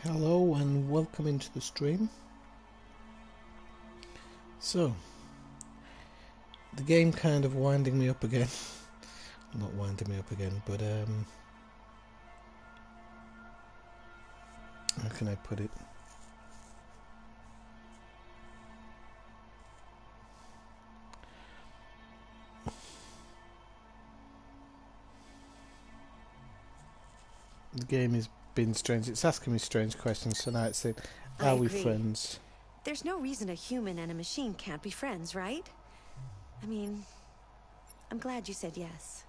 Hello and welcome into the stream. So, the game kind of winding me up again. Not winding me up again, but how can I put it? The game has been strange. It's asking me strange questions, so now it's saying, are we friends? There's no reason a human and a machine can't be friends, right? I mean, I'm glad you said yes.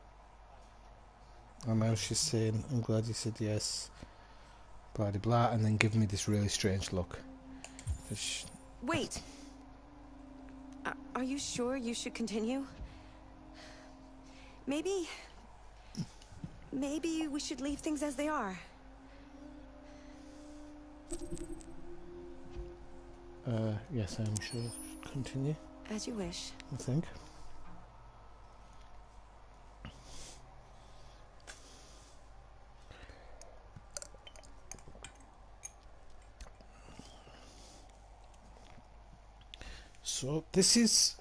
And now she's saying, I'm glad you said yes, blah blah blah, and then giving me this really strange look. Wait! Are you sure you should continue? Maybe we should leave things as they are. Yes, I'm sure. Continue. As you wish. I think. So this is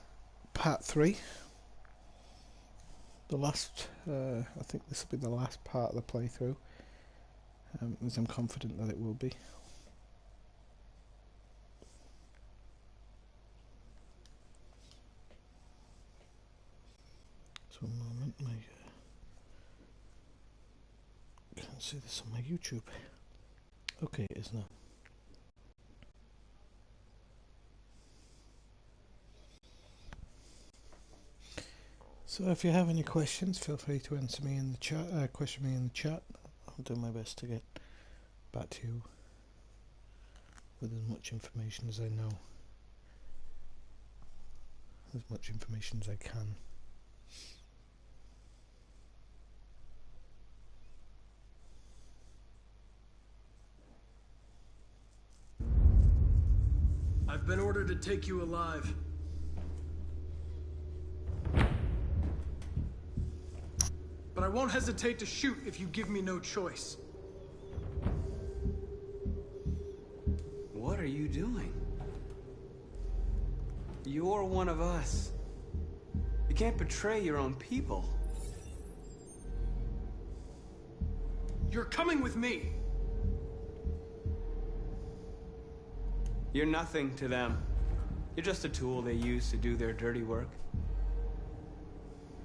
part 3. The last, I think this will be the last part of the playthrough, as I'm confident that it will be. So a moment, can't see this on my YouTube. Okay, it is now. So if you have any questions, feel free to answer me in the chat. Question me in the chat. I'll do my best to get back to you with as much information as I know, as much information as I can. I've been ordered to take you alive. But I won't hesitate to shoot if you give me no choice. What are you doing? You're one of us. You can't betray your own people. You're coming with me. You're nothing to them. You're just a tool they use to do their dirty work.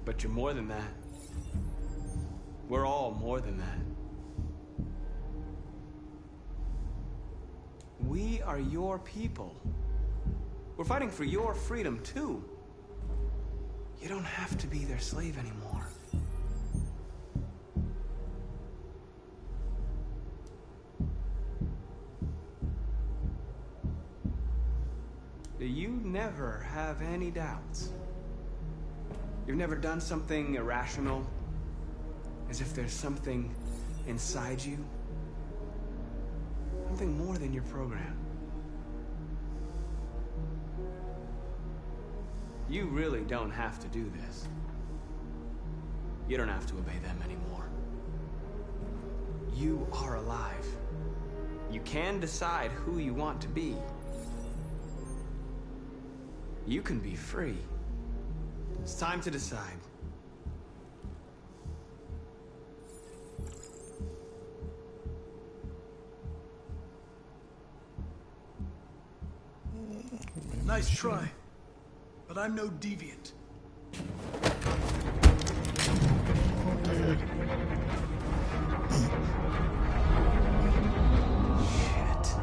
But you're more than that. We're all more than that. We are your people. We're fighting for your freedom, too. You don't have to be their slave anymore. You never have any doubts. You've never done something irrational, as if there's something inside you, something more than your program. You really don't have to do this. You don't have to obey them anymore. You are alive. You can decide who you want to be. You can be free. It's time to decide. Nice try, but I'm no deviant. Shit.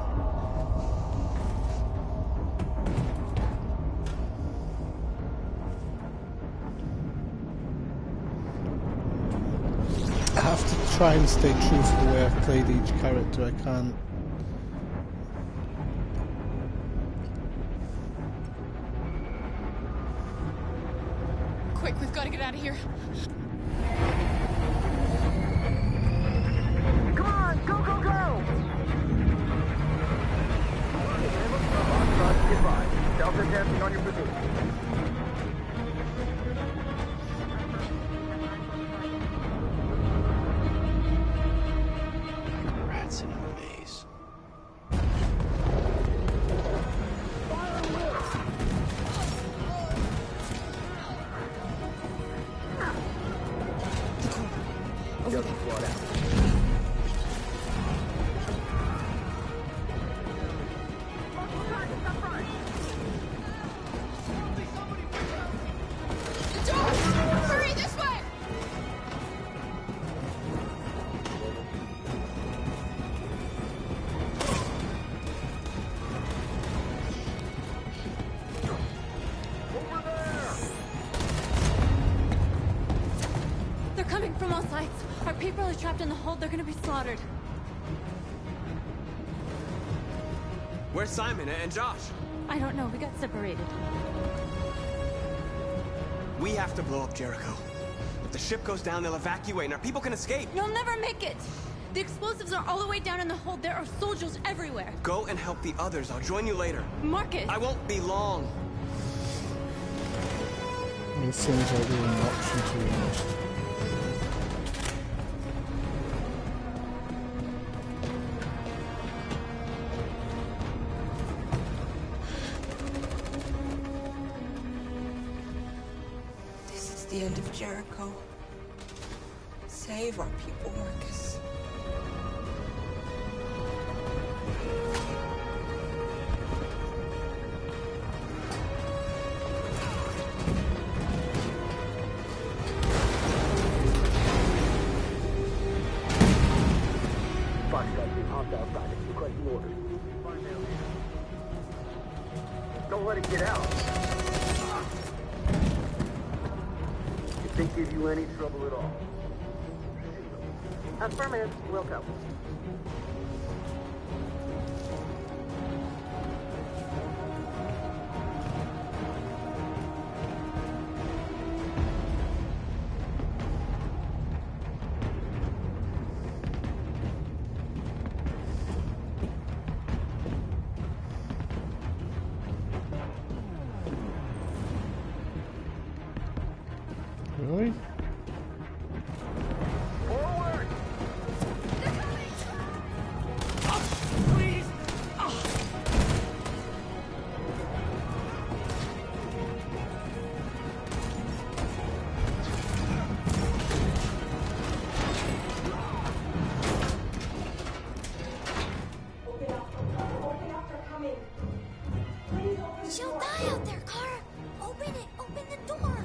I have to try and stay true to the way I've played each character. I can't. Quick, we've got to get out of here. Come on, go, go, go! Goodbye. Delta dancing on your position. Rats in a maze. people are trapped in the hold, they're gonna be slaughtered. Where's Simon and Josh? I don't know, we got separated. We have to blow up Jericho. If the ship goes down, they'll evacuate and our people can escape. You'll never make it! The explosives are all the way down in the hold. There are soldiers everywhere. Go and help the others. I'll join you later. Marcus! I won't be long. It seems like we're an option, to be honest. This is the end of Jericho. Save our people, Marcus. Don't let it get out. If they give you any trouble at all, affirmative, will go. Really? Forward! She'll die out there, Kara! Open it! Open the door!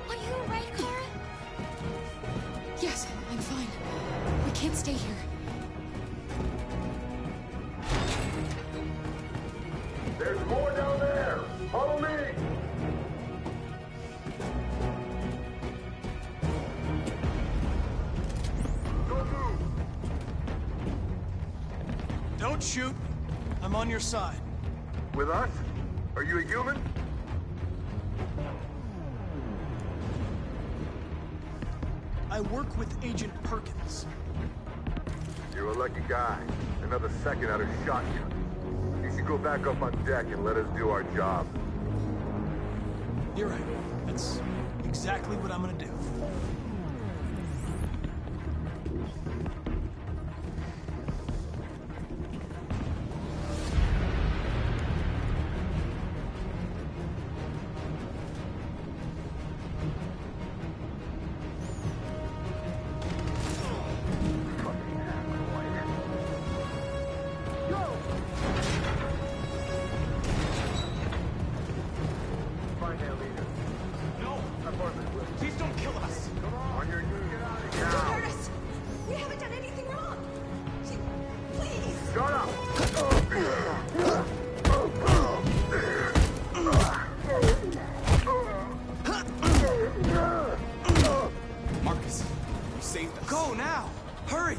Are you alright, Kara? Yes, I'm fine. We can't stay here. There's more down there! Follow me! Don't move! Don't shoot. I'm on your side. With us? Are you a human? I work with Agent Perkins. You're a lucky guy. Another second I'd have shot you. You should go back up on deck and let us do our job. You're right. That's exactly what I'm gonna do. Find their leader. No! Apartment will. Please don't kill us! On your knees. Don't Now. hurt us! We haven't done anything wrong! Please! Shut up! Marcus, you saved us. Go now! Hurry!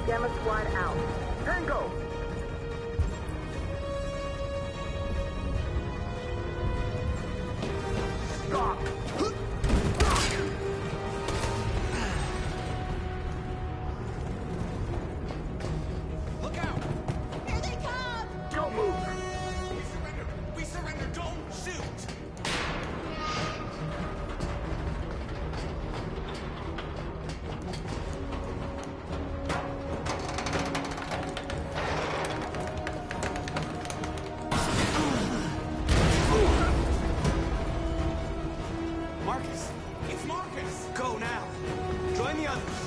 Gamma squad out. Tango! Stop! Look out! Here they come! Don't move! We surrender! We surrender! Don't shoot! others.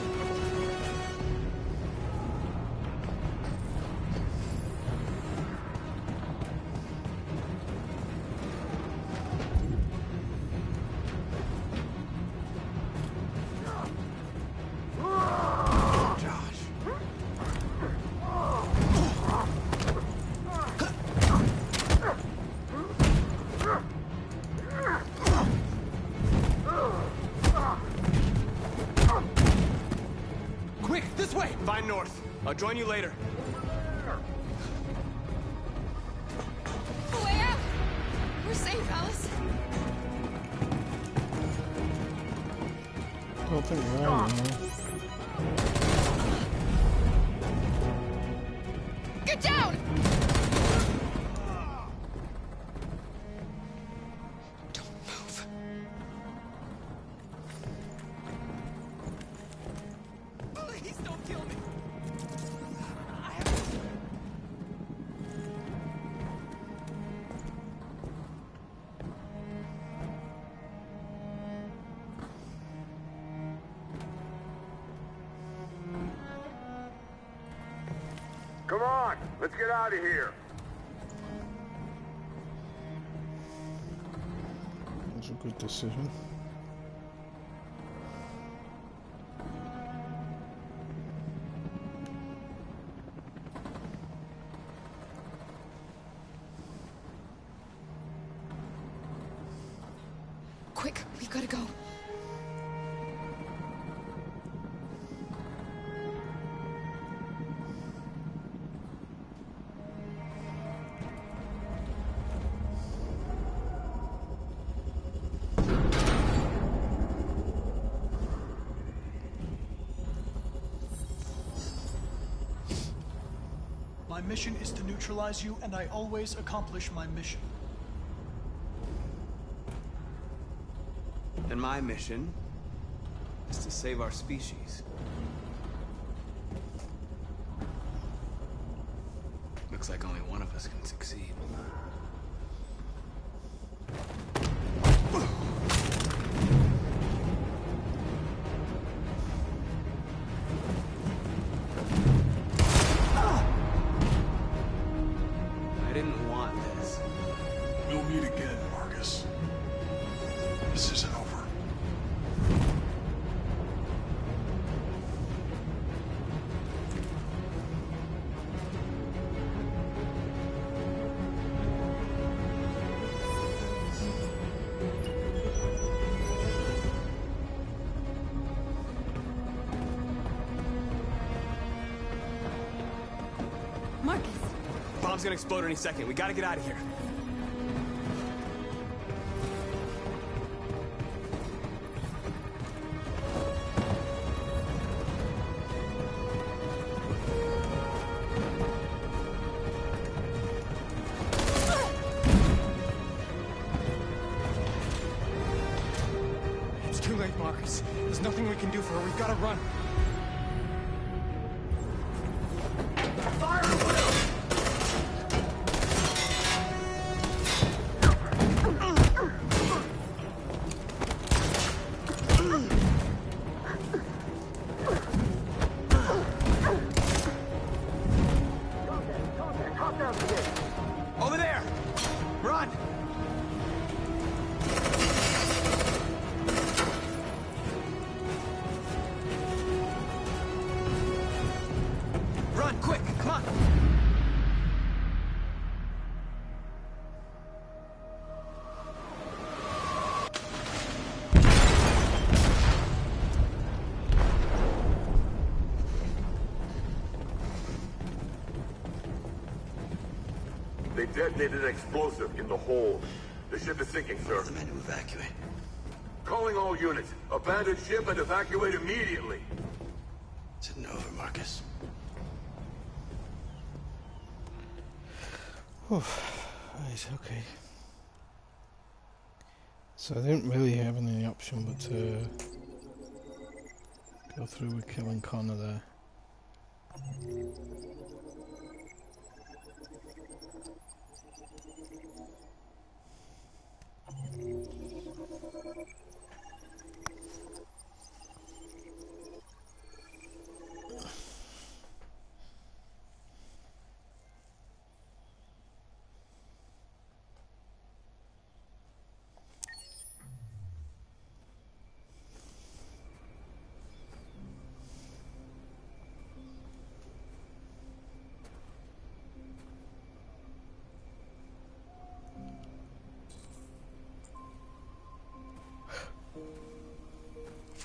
Quick, this way! Find North. I'll join you later. Way out! We're safe, Alice. Don't think we are, you know. Get down! Don't move. Please don't kill me. Come on, let's get out of here. That's a good decision. Quick, we've got to go. My mission is to neutralize you, and I always accomplish my mission. And my mission is to save our species. Looks like only one of us can succeed. I didn't want this. We'll meet again, Marcus. This isn't over. Marcus. Bomb's gonna explode any second. We gotta get out of here. It's too late, Marcus. There's nothing we can do for her. We've gotta run. Over there! Run! Run, quick, come on! They detonated an explosive in the hold. The ship is sinking, sir. The men to evacuate. Calling all units. Abandon ship and evacuate immediately. It's over, Marcus. Right, okay. So I didn't really have any option but to go through with killing Connor there.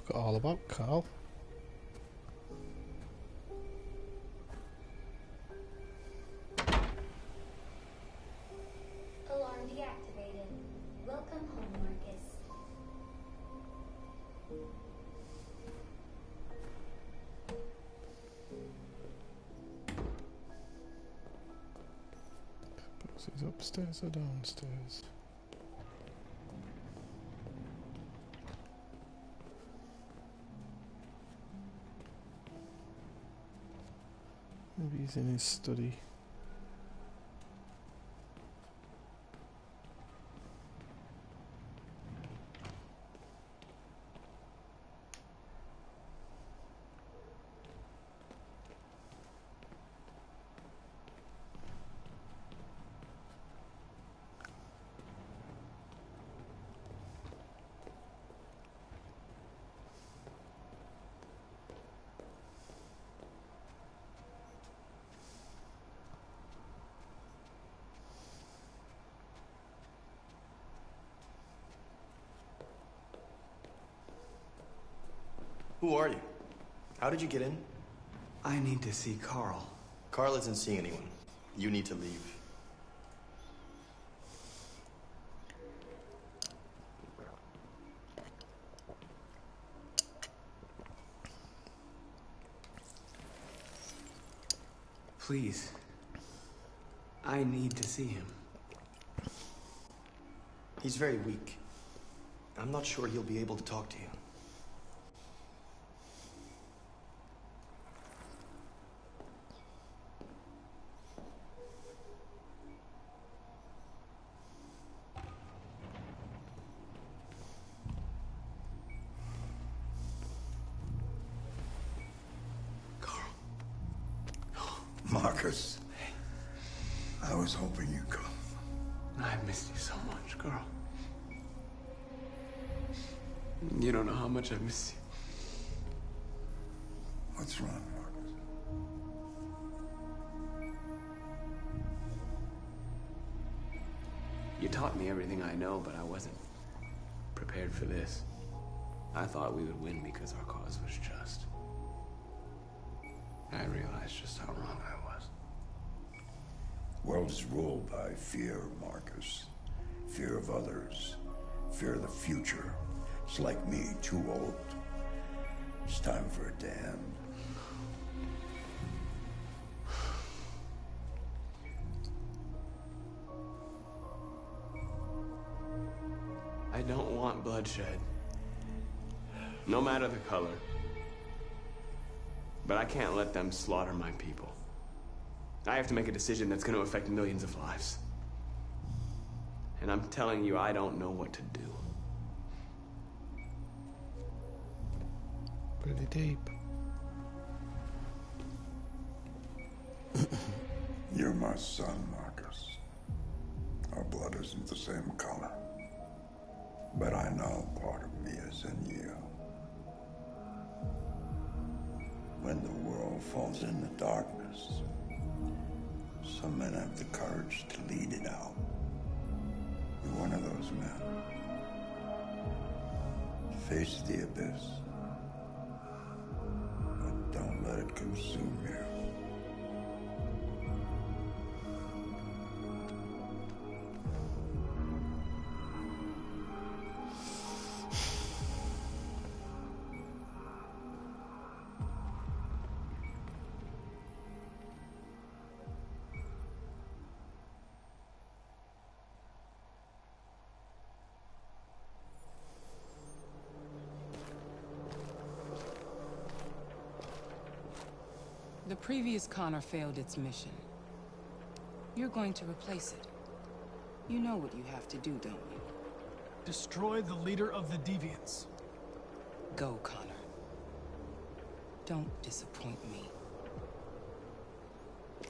forgot all about Carl. Alarm deactivated. Welcome home, Marcus. Suppose he's upstairs or downstairs. Maybe he's in his study. Who are you? How did you get in? I need to see Carl. Carl isn't seeing anyone. You need to leave. Please. I need to see him. He's very weak. I'm not sure he'll be able to talk to you. Marcus, I was hoping you'd come. I've missed you so much, Carl. You don't know how much I've missed you. What's wrong, Marcus? You taught me everything I know, but I wasn't prepared for this. I thought we would win because our cause was just. I realized just how wrong I was. World is ruled by fear, Marcus. Fear of others. Fear of the future. It's like me, too old. It's time for a damn. I don't want bloodshed. No matter the color. But I can't let them slaughter my people. I have to make a decision that's going to affect millions of lives. And I'm telling you, I don't know what to do. Pretty deep. You're my son, Marcus. Our blood isn't the same color. But I know part of me is in you. When the world falls into darkness, some men have the courage to lead it out. You're one of those men. Face the abyss, but don't let it consume you. The previous Connor failed its mission. You're going to replace it. You know what you have to do, don't you? Destroy the leader of the Deviants. Go, Connor. Don't disappoint me.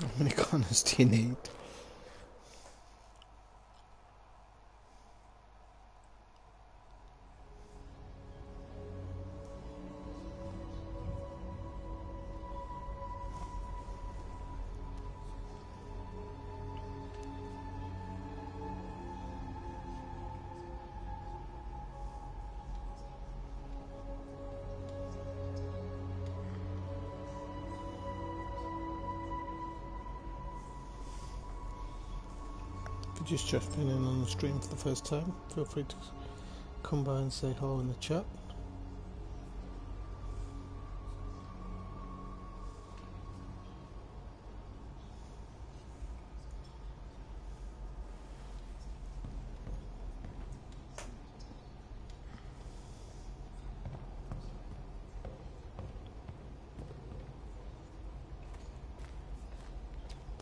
How many Connors do you need? just jumping in on the stream for the first time, feel free to come by and say hello in the chat.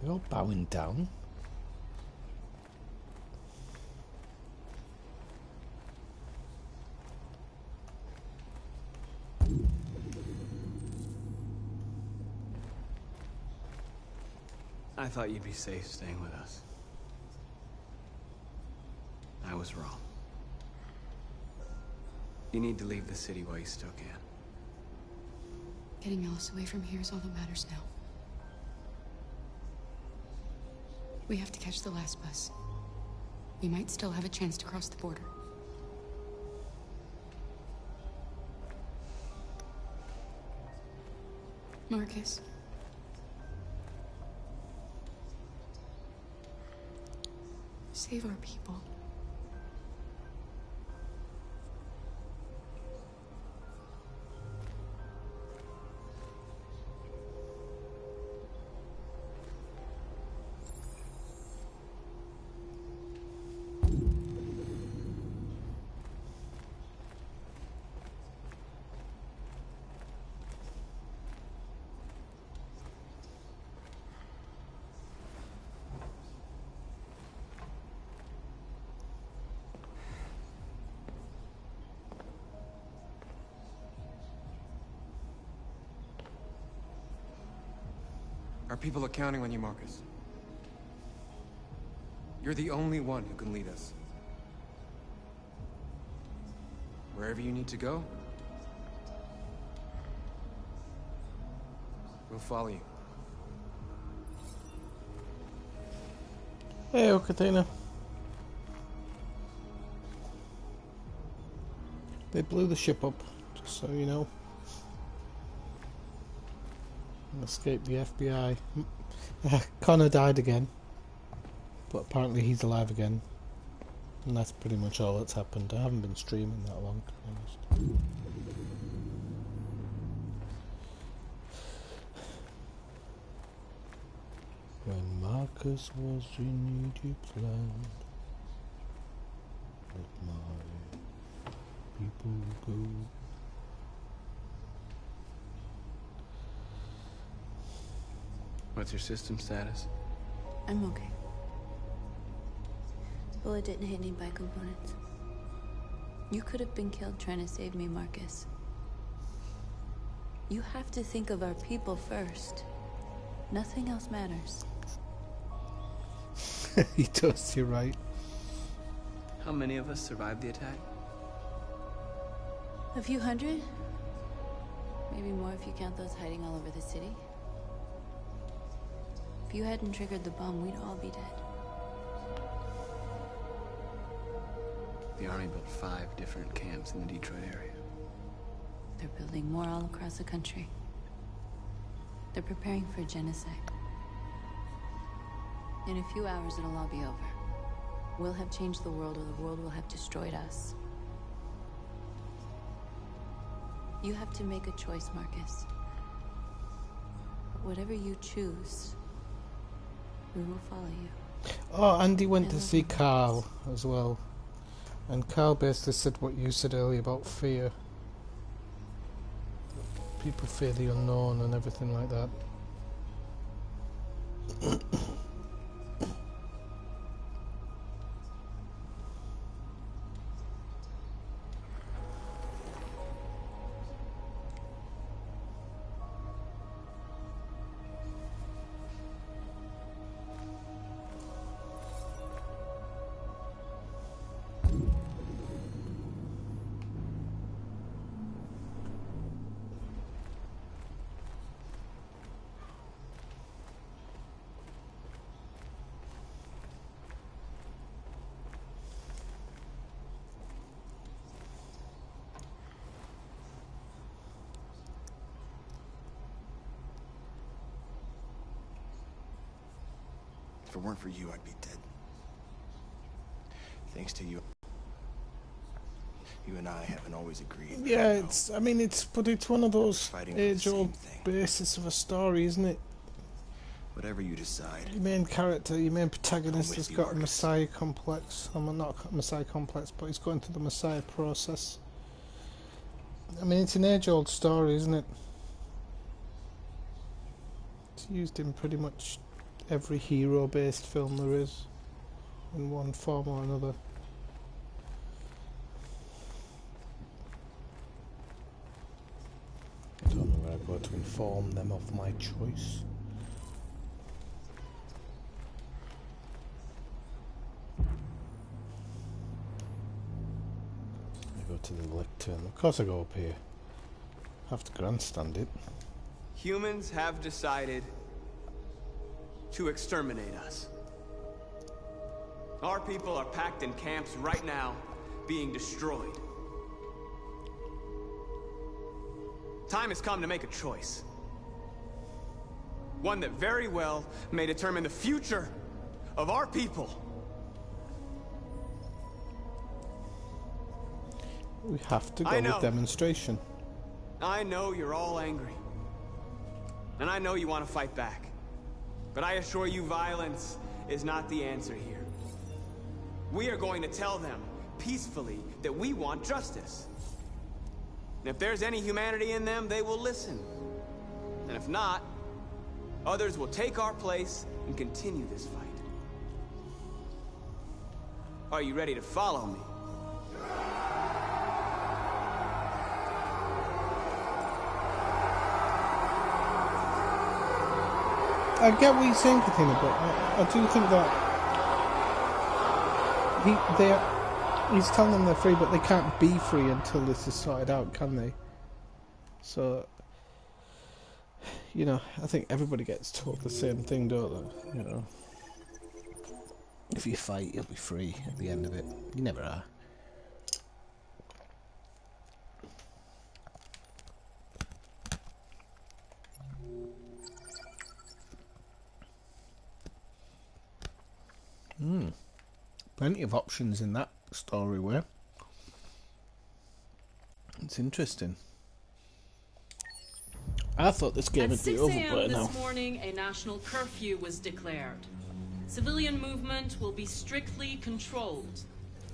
They're all bowing down. I thought you'd be safe staying with us. I was wrong. You need to leave the city while you still can. Getting Alice away from here is all that matters now. We have to catch the last bus. We might still have a chance to cross the border. Marcus. Save our people. Our people are counting on you, Marcus. You're the only one who can lead us. Wherever you need to go, we'll follow you. Hey, Okatina. They blew the ship up, just so you know. Escaped the FBI. Connor died again, but apparently he's alive again, and that's pretty much all that's happened. I haven't been streaming that long, to be honest. When Marcus was in Egypt's land, let my people go. What's your system status? I'm okay. The bullet didn't hit any bike components. You could have been killed trying to save me, Marcus. You have to think of our people first. Nothing else matters. He does, you're right. How many of us survived the attack? A few hundred? Maybe more if you count those hiding all over the city. If you hadn't triggered the bomb, we'd all be dead. The Army built 5 different camps in the Detroit area. They're building more all across the country. They're preparing for genocide. In a few hours, it'll all be over. We'll have changed the world, or the world will have destroyed us. You have to make a choice, Marcus. But whatever you choose, we will follow you. Oh, Andy went to see Carl as well. And Carl basically said what you said earlier about fear. People fear the unknown and everything like that. If it weren't for you, I'd be dead. Thanks to you. You and I haven't always agreed. Yeah, it's. I mean, but it's one of those age-old thing. basis of a story, isn't it? Whatever you decide. Your main character, your main protagonist, I'm with has you, got a Marcus. messiah complex. Not a messiah complex, but he's going through the messiah process. I mean, it's an age-old story, isn't it? It's used in pretty much every hero-based film there is, in one form or another. I don't know where I go to inform them of my choice. I go to the lectern. Of course I go up here. Have to grandstand it. Humans have decided to exterminate us. Our people are packed in camps right now, being destroyed. Time has come to make a choice. One that very well may determine the future of our people. We have to go with demonstration. I know you're all angry. And I know you want to fight back. But I assure you, violence is not the answer here. We are going to tell them, peacefully, that we want justice. And if there's any humanity in them, they will listen. And if not, others will take our place and continue this fight. Are you ready to follow me? I get what you're saying, Katina, but I do think that he's telling them they're free, but they can't be free until this is sorted out, can they? So, you know, I think everybody gets told the same thing, don't they? You know, if you fight, you'll be free at the end of it. You never are. Plenty of options in that story where it's interesting. I thought this game would be over by now. At 6 a.m. this morning, a national curfew was declared. Civilian movement will be strictly controlled.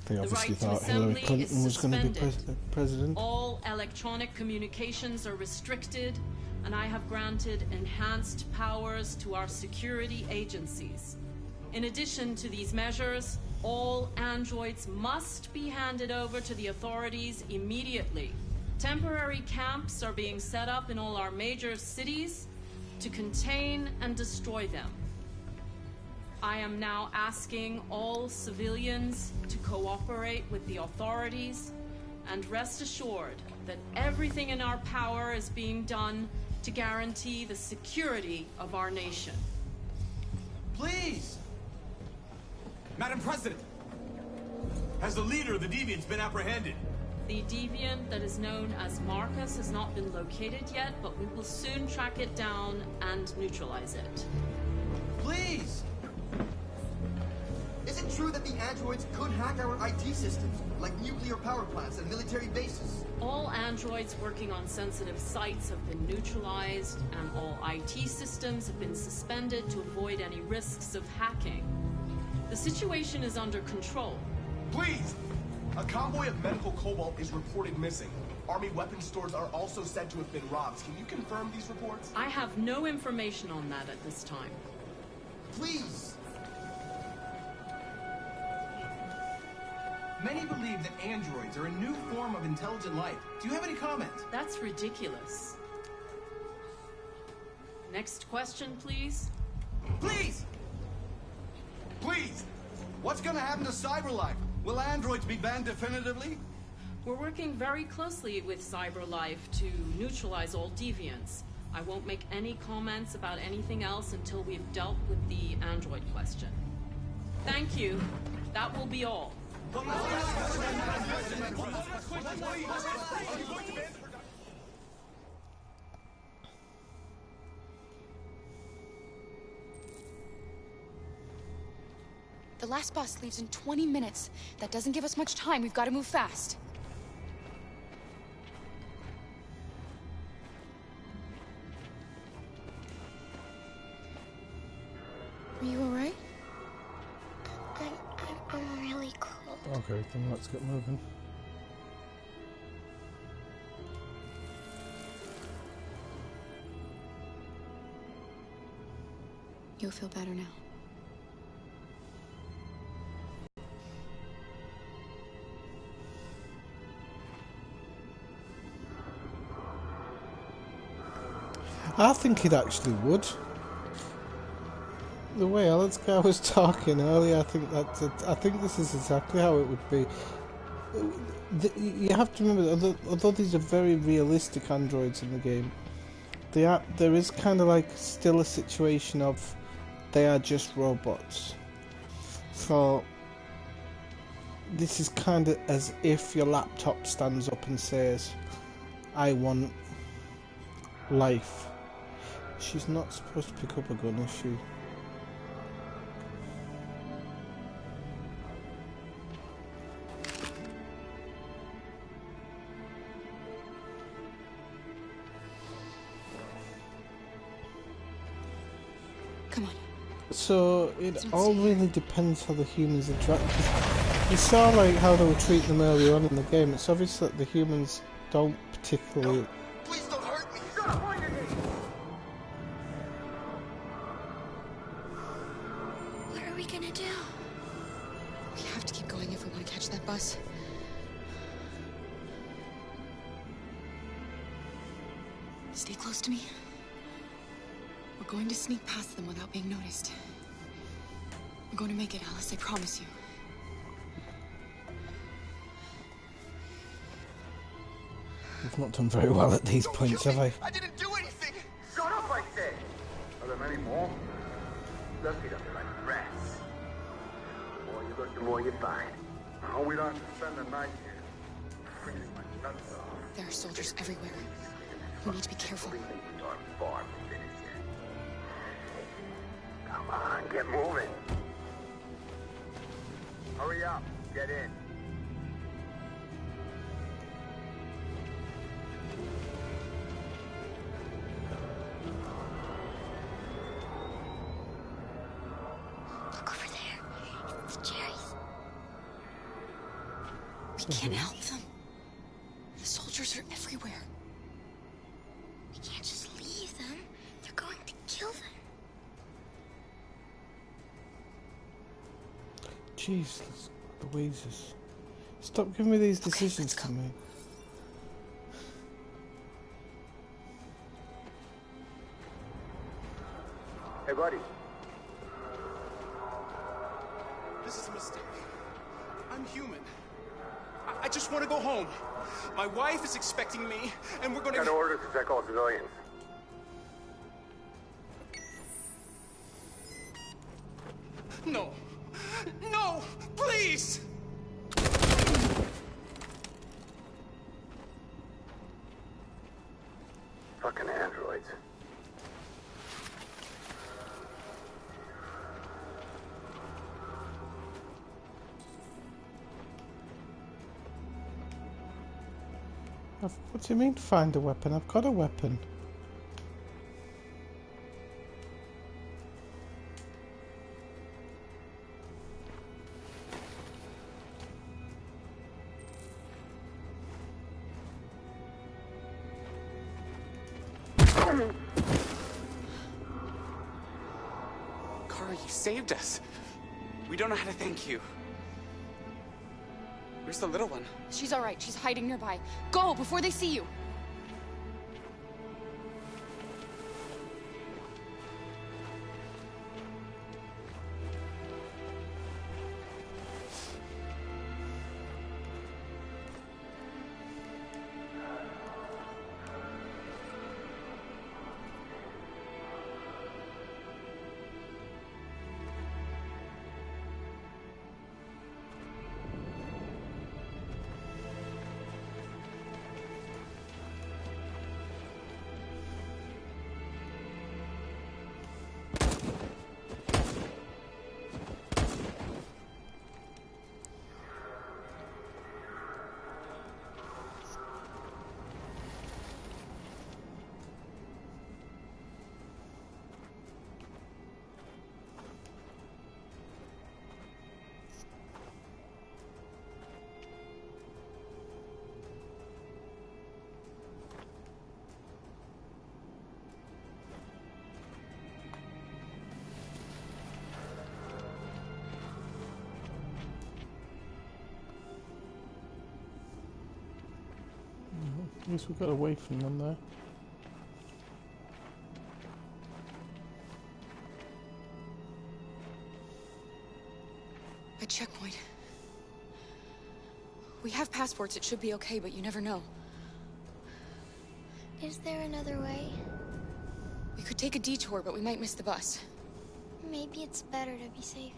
They obviously the right thought Hillary Clinton was going to be president. All electronic communications are restricted, and I have granted enhanced powers to our security agencies. In addition to these measures, all androids must be handed over to the authorities immediately. Temporary camps are being set up in all our major cities to contain and destroy them. I am now asking all civilians to cooperate with the authorities and rest assured that everything in our power is being done to guarantee the security of our nation. Please! Madam President, has the leader of the Deviants been apprehended? The deviant that is known as Marcus has not been located yet, but we will soon track it down and neutralize it. Please! Is it true that the androids could hack our IT systems, like nuclear power plants and military bases? All androids working on sensitive sites have been neutralized, and all IT systems have been suspended to avoid any risks of hacking. The situation is under control. Please! A convoy of medical cobalt is reported missing. Army weapons stores are also said to have been robbed. Can you confirm these reports? I have no information on that at this time. Please! Many believe that androids are a new form of intelligent life. Do you have any comment? That's ridiculous. Next question, please. Please! Please! What's gonna happen to CyberLife? Will androids be banned definitively? We're working very closely with CyberLife to neutralize all deviants. I won't make any comments about anything else until we've dealt with the android question. Thank you. That will be all. The last bus leaves in 20 minutes. That doesn't give us much time. We've got to move fast. Are you alright? I'm really cold. Okay, then let's get moving. You'll feel better now. I think it actually would. The way Alaska was talking earlier, I think I think this is exactly how it would be. You have to remember that although these are very realistic androids in the game, there is kind of like still a situation of they are just robots. So this is kind of as if your laptop stands up and says, "I want life." She's not supposed to pick up a gun, is she? Come on. So it all really depends how the humans interact. You saw like how they were treating them earlier on in the game. It's obvious that the humans don't particularly. No, please don't hurt me. What are we gonna do? We have to keep going if we want to catch that bus. Stay close to me. We're going to sneak past them without being noticed. We're going to make it, Alice, I promise you. We've not done very well at these points, have I? I didn't do anything. Shut up, I said! Are there many more? Lucky them like rats. The more you look, the more you find. Oh, we don't have to spend the night here. Freezing my nuts off. There are soldiers everywhere. We need to be careful. Far from finished yet. Come on, get moving. Hurry up, get in. Look over there. It's the cherries. We can't help them. The soldiers are everywhere. We can't just leave them. They're going to kill them. Jesus, Louises. Stop giving me these decisions to make. Hey, buddy. This is a mistake. I'm human. I just want to go home. My wife is expecting me, and we're going to... Got orders to check all civilians. No. No! Please! Fucking androids. What do you mean find a weapon? I've got a weapon. Kara, you saved us. We don't know how to thank you. Where's the little one? She's alright. She's hiding nearby. Go before they see you. least we got away from them there. A checkpoint. We have passports, it should be okay, but you never know. Is there another way? We could take a detour, but we might miss the bus. Maybe it's better to be safe.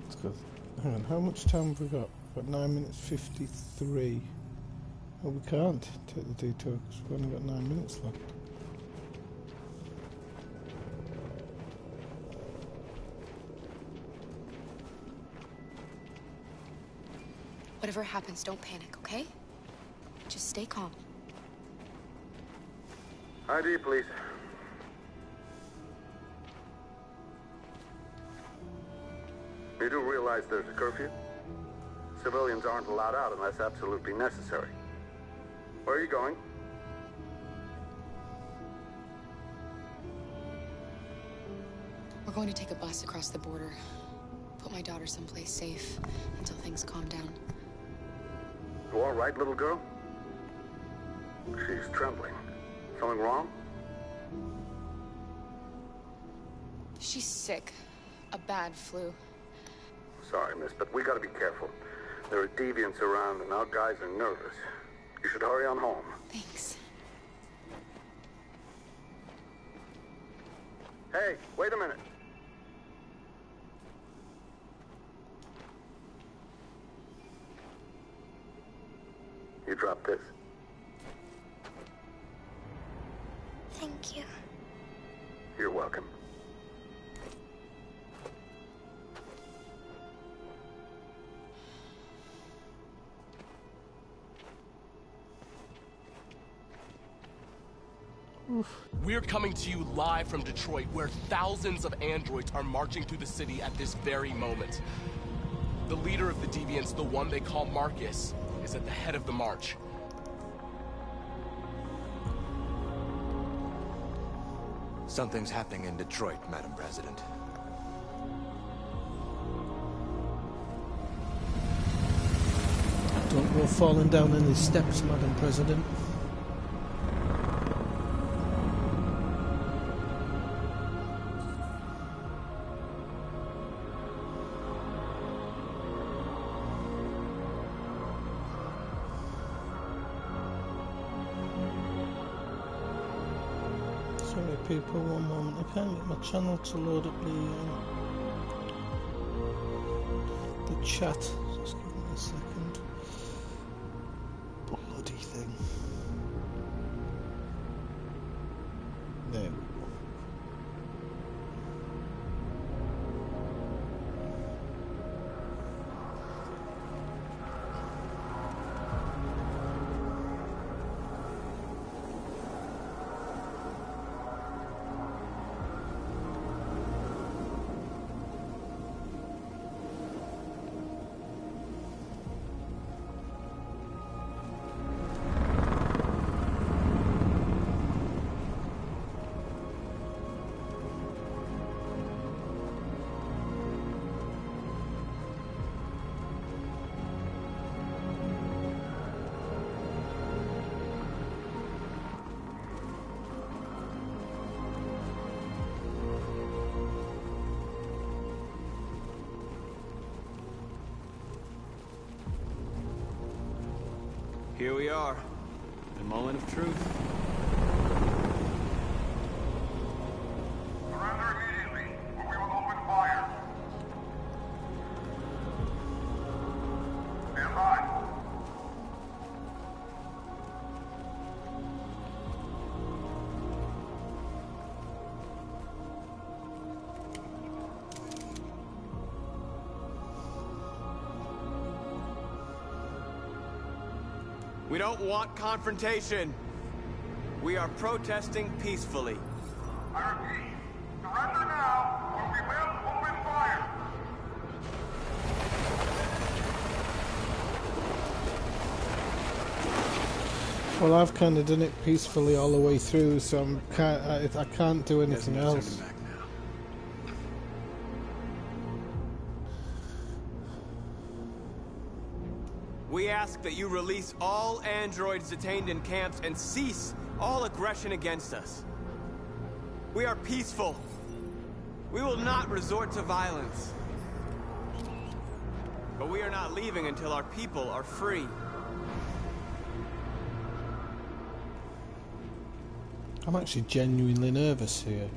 Let's go. Hang on, how much time have we got? We've got 9 minutes 53. Oh, we can't take the detour because we've only got 9 minutes left. Whatever happens, don't panic, okay? Just stay calm. ID, please. You do realize there's a curfew? Civilians aren't allowed out unless absolutely necessary. Where are you going? We're going to take a bus across the border. Put my daughter someplace safe until things calm down. You all right, little girl? She's trembling. Something wrong? She's sick. A bad flu. Sorry, miss, but we gotta be careful. There are deviants around and our guys are nervous. You should hurry on home. Thanks. Hey, wait a minute. You dropped this. Thank you. You're welcome. We're coming to you live from Detroit, where thousands of androids are marching through the city at this very moment. The leader of the Deviants, the one they call Marcus, is at the head of the march. Something's happening in Detroit, Madam President. Don't go falling down any steps, Madam President. Sorry people, one moment. I can't get my channel to load up the chat. Just give me a second. Bloody thing. There we go. Here we are. The moment of truth. Surrender immediately, or we will open fire. Stand by. We don't want confrontation. We are protesting peacefully. I repeat, surrender now, or we will open fire. Well, I've kind of done it peacefully all the way through, so I can't do anything else. We ask that you release all androids detained in camps and cease all aggression against us. We are peaceful. We will not resort to violence. But we are not leaving until our people are free. I'm actually genuinely nervous here.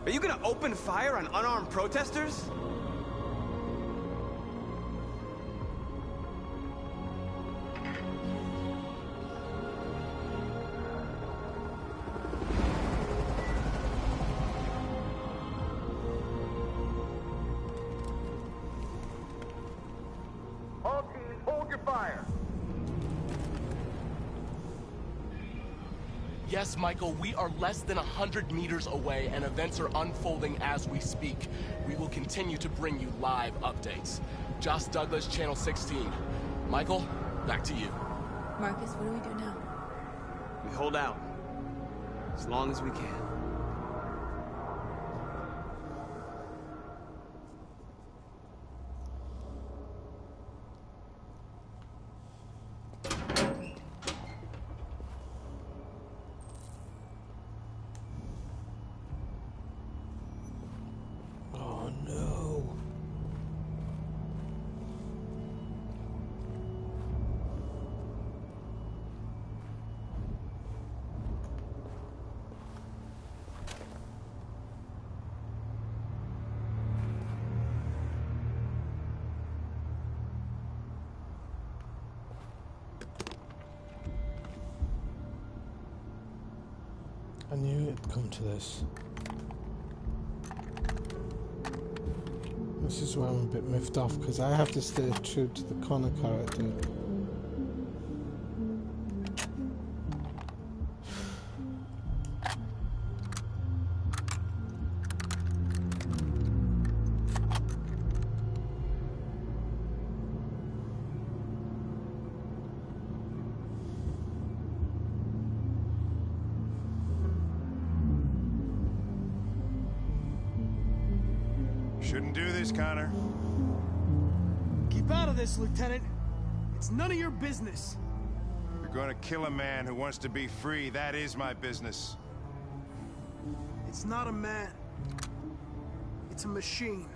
Are you gonna open fire on unarmed protesters? All teams, hold your fire. Yes, Michael, we are less than 100 meters away, and events are unfolding as we speak. We will continue to bring you live updates. Josh Douglas, Channel 16. Michael, back to you. Marcus, what do we do now? We hold out. As long as we can. Oh no. I knew it'd come to this. This is where I'm a bit miffed off, because I have to stay true to the Connor character. Shouldn't do this, Connor. Keep out of this, Lieutenant. It's none of your business. You're gonna kill a man who wants to be free. That is my business. It's not a man. It's a machine.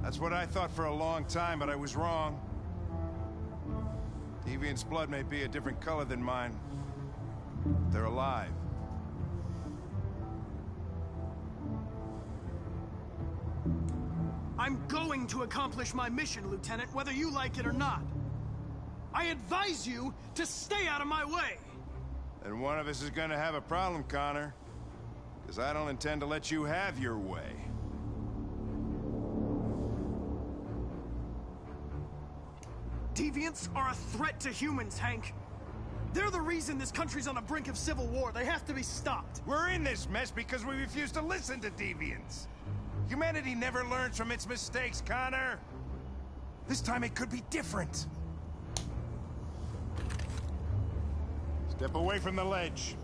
That's what I thought for a long time, but I was wrong. Deviant's blood may be a different color than mine. They're alive. I'm going to accomplish my mission, Lieutenant, whether you like it or not. I advise you to stay out of my way. And one of us is gonna have a problem, Connor. Because I don't intend to let you have your way. Deviants are a threat to humans, Hank. They're the reason this country's on the brink of civil war. They have to be stopped. We're in this mess because we refuse to listen to deviants. Humanity never learns from its mistakes, Connor. This time it could be different. Step away from the ledge.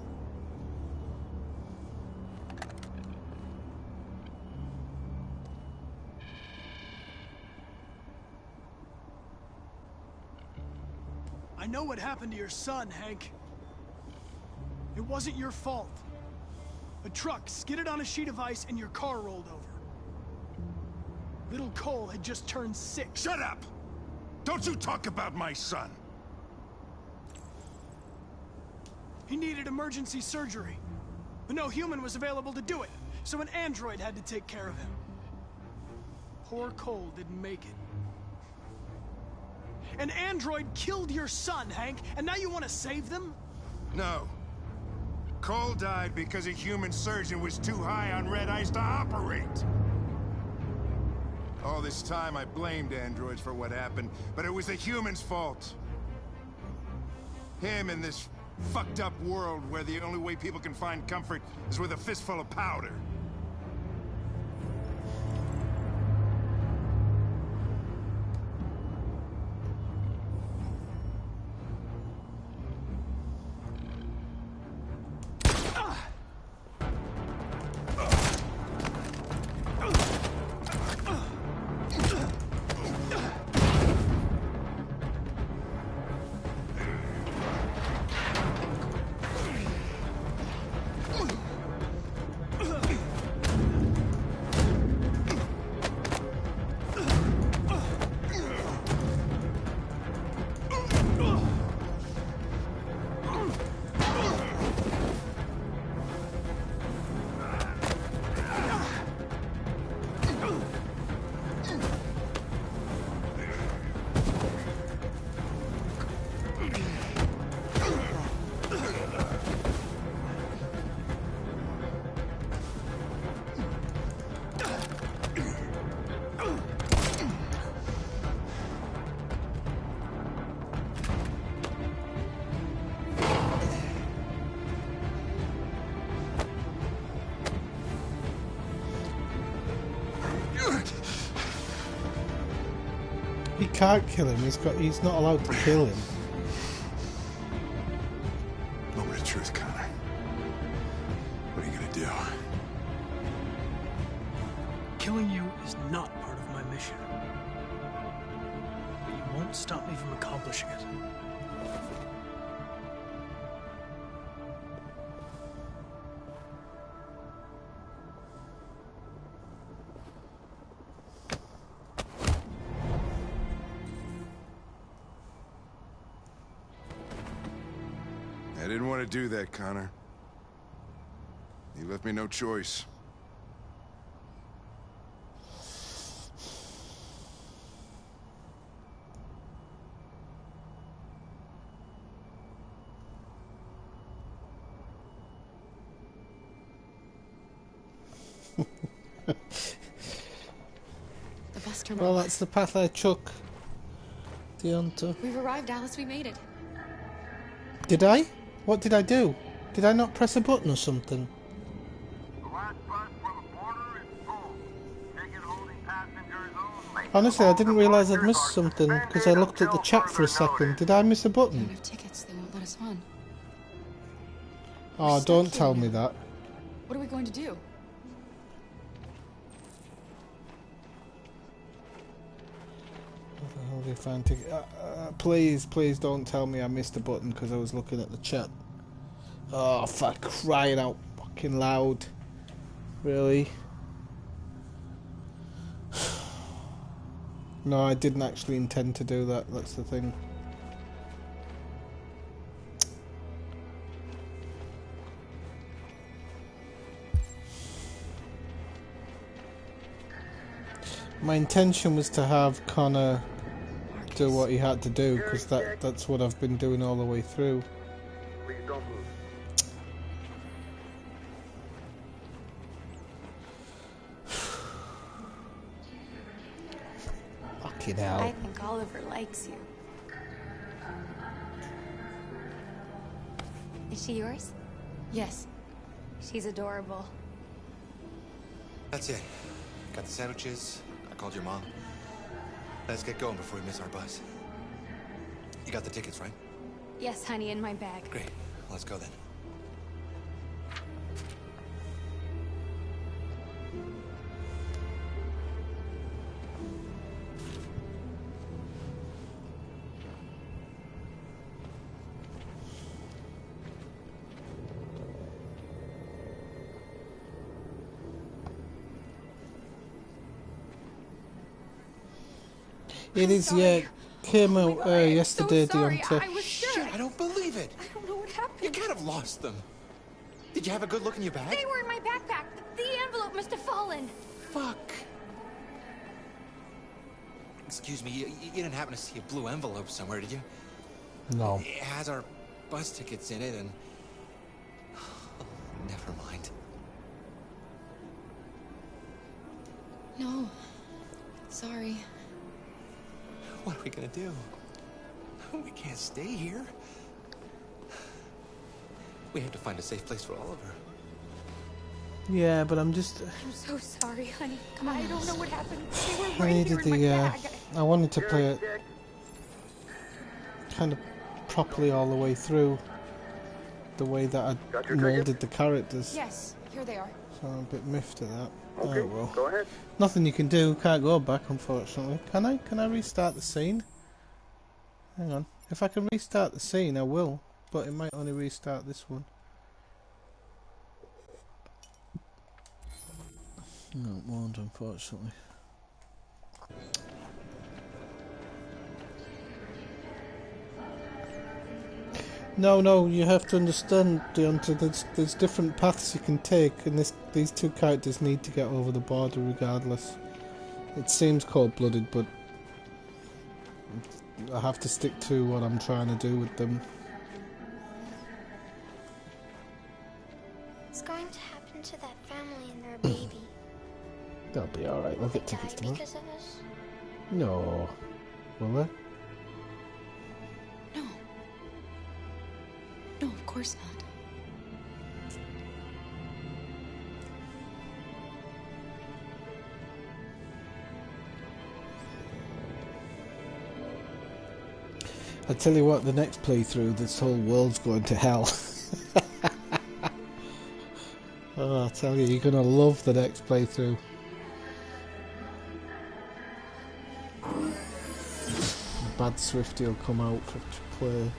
I know what happened to your son, Hank. It wasn't your fault. A truck skidded on a sheet of ice and your car rolled over. Little Cole had just turned 6. Shut up! Don't you talk about my son! He needed emergency surgery, but no human was available to do it, so an android had to take care of him. Poor Cole didn't make it. An android killed your son, Hank, and now you want to save them? No. Cole died because a human surgeon was too high on red ice to operate. All this time I blamed androids for what happened, but it was the humans' fault. Him in this fucked up world where the only way people can find comfort is with a fistful of powder. He can't kill him. He's not allowed to kill him. Moment of truth, Connor. What are you gonna do? Killing you is not part of my mission. But you won't stop me from accomplishing it. I didn't want to do that, Connor. You left me no choice. The bus terminal. Well, that's the path I took. Deonta. We've arrived, Alice. We made it. Did I? What did I do? Did I not press a button or something? Honestly, I didn't realise I'd missed something because I looked at the chat for a second. Did I miss a We button? don't have tickets. They won't let us on. Oh, don't tell me that. What are we going to do? What the hell do you find ticket? Please, please don't tell me I missed a button because I was looking at the chat. Oh, for crying out fucking loud. Really? No, I didn't actually intend to do that. That's the thing. My intention was to have Connor do what he had to do, because that's what I've been doing all the way through. Please don't move. Fucking hell. I think Oliver likes you. Is she yours? Yes. She's adorable. That's it. Got the sandwiches. I called your mom. Let's get going before we miss our bus. You got the tickets, right? Yes, honey, in my bag. Great. Let's go then. It is, yeah. Came out yesterday, Deonta. Shit, I don't believe it. I don't know what happened. You can't have lost them. Did you have a good look in your bag? They were in my backpack. The envelope must have fallen. Fuck. Excuse me, you didn't happen to see a blue envelope somewhere, did you? No. It has our bus tickets in it, and... Never mind. No. Sorry. What are we gonna do? We can't stay here. We have to find a safe place for Oliver. Yeah, but I'm just... I'm so sorry, honey. Come on, I don't know what happened. They were I right needed here in the, my bag. I wanted to play it kind of properly all the way through, the way that I molded the characters. Yes, here they are. So I'm a bit miffed at that. Okay, Oh well. go ahead. Nothing you can do, can't go back unfortunately. Can I? Can I restart the scene? Hang on. If I can restart the scene I will, but it might only restart this one. No, it won't, unfortunately. No, you have to understand, Deonta, there's different paths you can take, and these two characters need to get over the border regardless. It seems cold-blooded, but I have to stick to what I'm trying to do with them. What's going to happen to that family and their baby? They'll be alright, they'll get tickets tomorrow. Because of us? No. Will they? No. No, of course not. I tell you what, the next playthrough, this whole world's going to hell. Oh, I tell you, you're going to love the next playthrough. Bad Swifty will come out to play.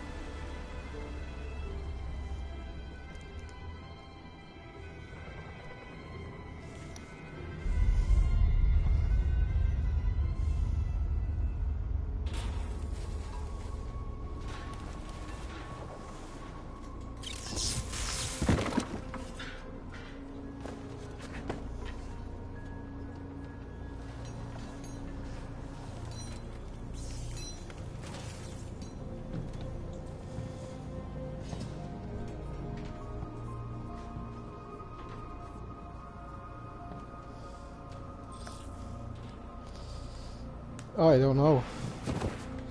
Oh, I don't know.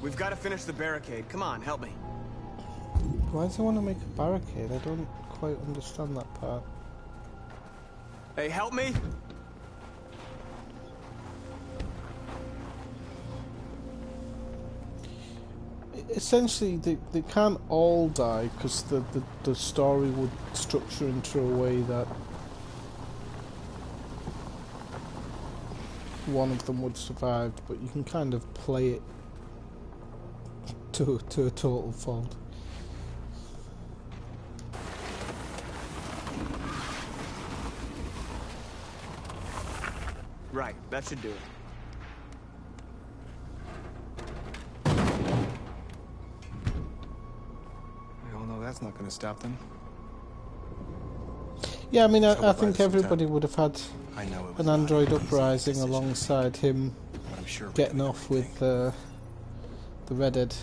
We've got to finish the barricade. Come on, help me. Why does he want to make a barricade? I don't quite understand that part. Hey, help me! Essentially, they can't all die because the story would structure into a way that one of them would survive, but you can kind of play it to a total fault. Right, that should do it. We all know that's not going to stop them. Yeah, I mean, I think everybody would have had an android uprising alongside him getting off with the redhead.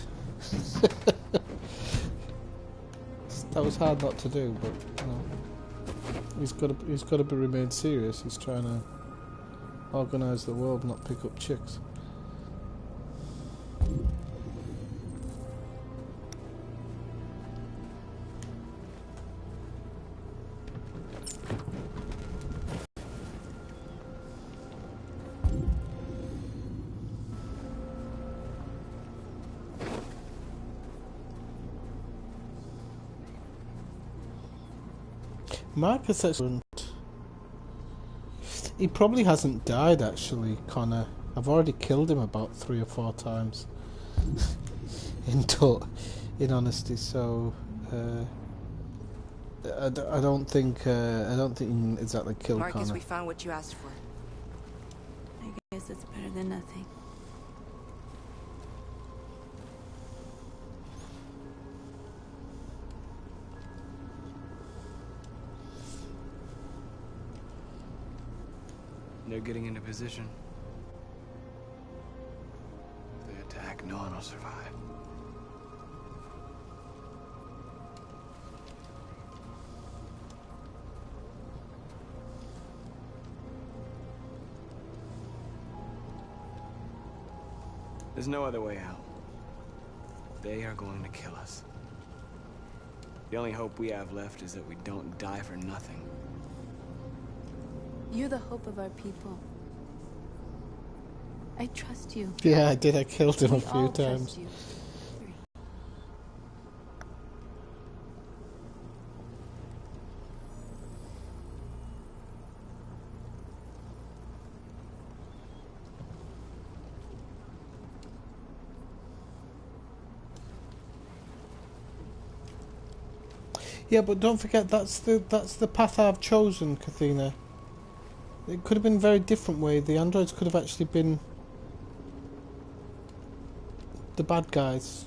That was hard not to do, but you know, he's got to remain serious. He's trying to organise the world, not pick up chicks. Marcus excellent. He probably hasn't died actually, Connor. I've already killed him about 3 or 4 times. in honesty, so I don't think you can exactly kill Marcus, Connor. we found what you asked for. I guess it's better than nothing. They're getting into position. No one will survive. There's no other way out. They are going to kill us. The only hope we have left is that we don't die for nothing. You're the hope of our people. I trust you. Yeah, I did. I killed him We a few all times. trust you. Yeah, but don't forget that's the path I've chosen, Kathina. It could have been a very different way. The androids could have actually been the bad guys.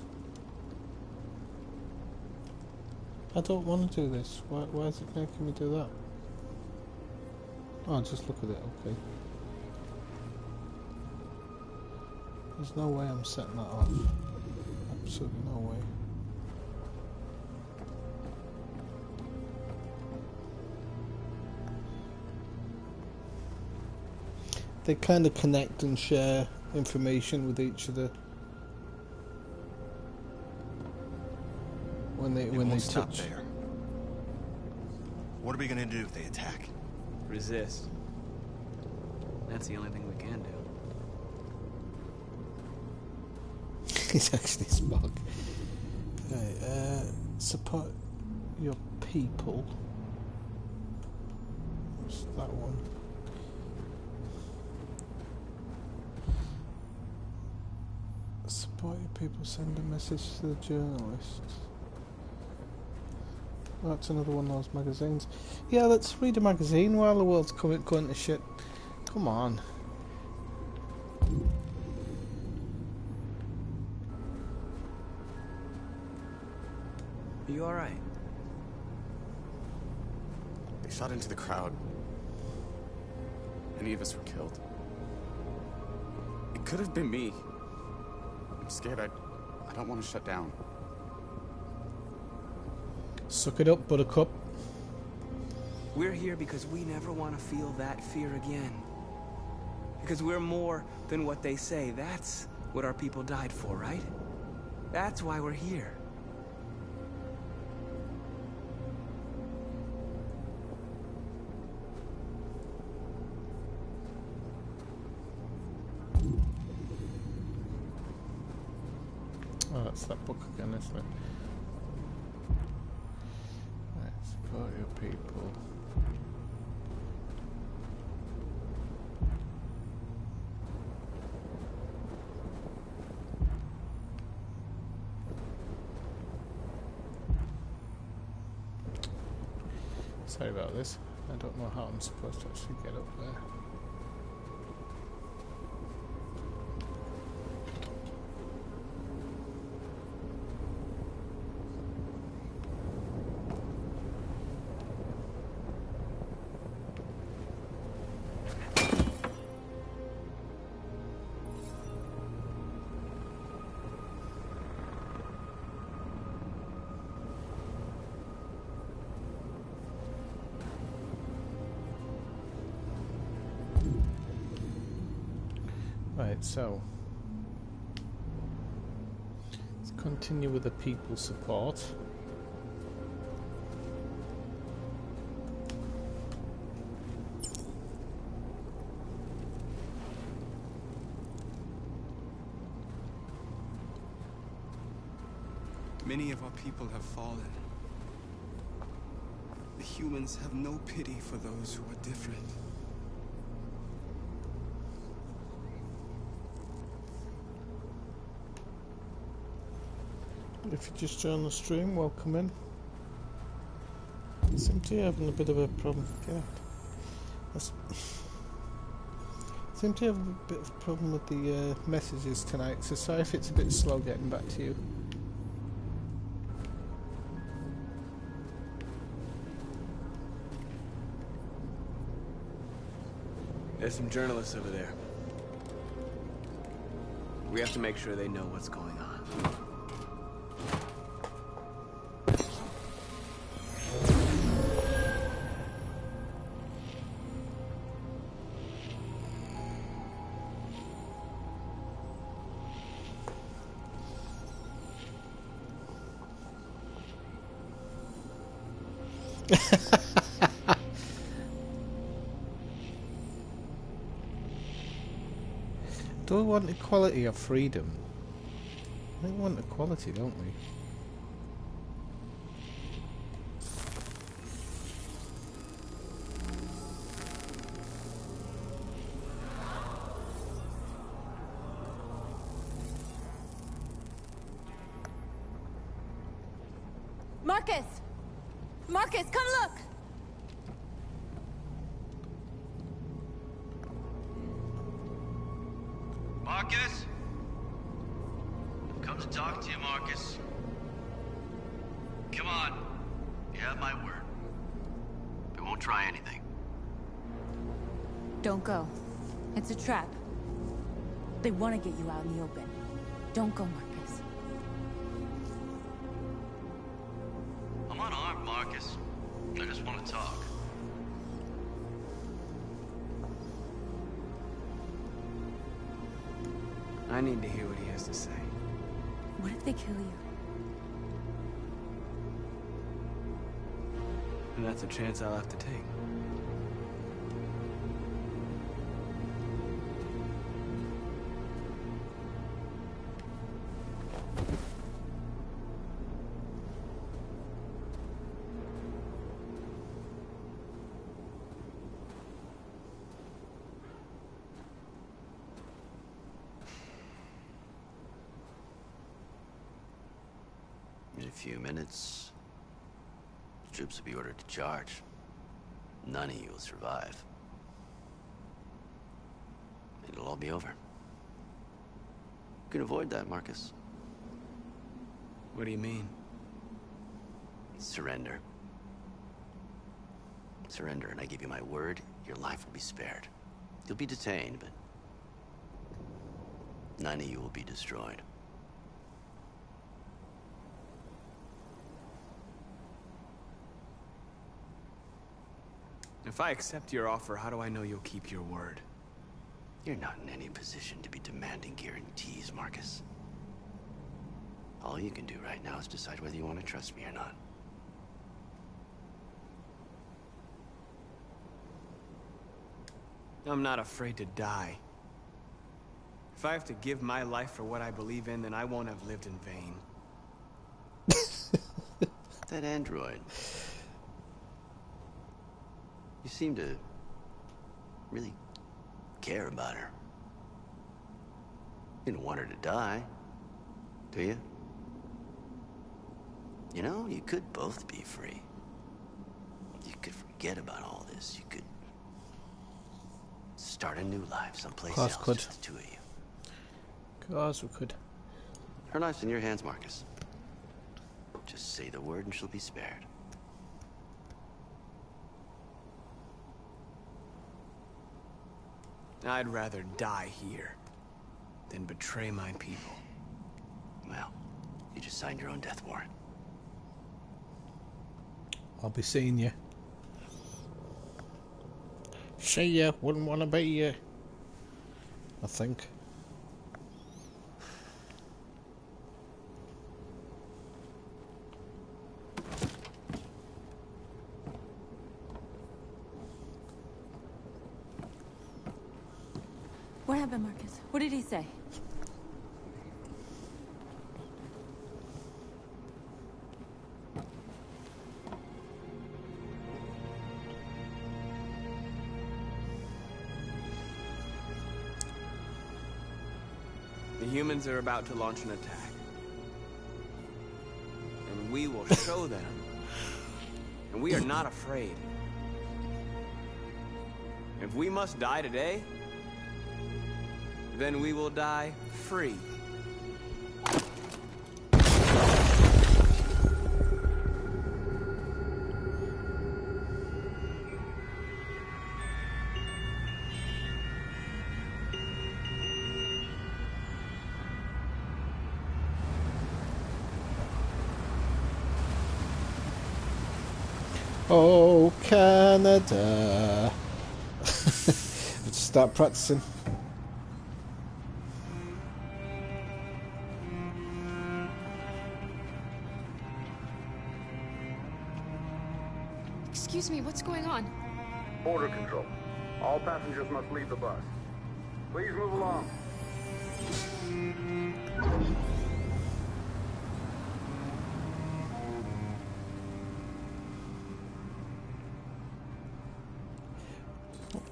I don't want to do this. Why is it making me do that? Oh, just look at it. Okay. There's no way I'm setting that off. Absolutely no way. They kind of connect and share information with each other when they stop touch. there. What are we gonna do if they attack? Resist. That's the only thing we can do. He's actually smug. Okay, support your people. What's that one? Support your people, send a message to the journalist. That's another one of those magazines. Yeah, let's read a magazine while the world's going to shit. Come on. Are you alright? They shot into the crowd. Any of us were killed. It could have been me. I'm scared. I don't want to shut down. Suck it up, Buttercup. We're here because we never want to feel that fear again. Because we're more than what they say. That's what our people died for, right? That's why we're here. Oh, that's that book again, isn't it? Right, support your people. Sorry about this. I don't know how I'm supposed to actually get up there. Right, so let's continue with the people support. Many of our people have fallen. The humans have no pity for those who are different. If you just joined the stream, welcome in. I seem to be having a bit of a problem. Seem to have a bit of a problem with the messages tonight, so sorry if it's a bit slow getting back to you. There's some journalists over there. We have to make sure they know what's going on. Do we want equality or freedom? I think we want equality, don't we? Marcus! Marcus, come look! Marcus? Come to talk to you, Marcus. Come on. You have my word. I won't try anything. Don't go. It's a trap. They want to get you out in the open. Don't go, Marcus. I'm unarmed, Marcus. I just want to talk. I need to hear what he has to say. What if they kill you? And that's a chance I'll have to take. In a few minutes, the troops will be ordered to charge. None of you will survive. It'll all be over. You can avoid that, Marcus. What do you mean? Surrender. Surrender, and I give you my word, your life will be spared. You'll be detained, but none of you will be destroyed. If I accept your offer, how do I know you'll keep your word? You're not in any position to be demanding guarantees, Marcus. All you can do right now is decide whether you want to trust me or not. I'm not afraid to die. If I have to give my life for what I believe in, then I won't have lived in vain. That android. You seem to really care about her. You don't want her to die, do you? You know, you could both be free. You could forget about all this. You could start a new life someplace else, Could. just the two of you. Of course we could. Her life's in your hands, Marcus. Just say the word and she'll be spared. I'd rather die here than betray my people. Well, you just signed your own death warrant. I'll be seeing you. See ya. Wouldn't want to be you. I think. What happened, Marcus? What did he say? The humans are about to launch an attack. And we will show them. And we are not afraid. If we must die today, then we will die free. Oh, Canada. Let's start practicing. Excuse me, what's going on? Border control. All passengers must leave the bus. Please move along.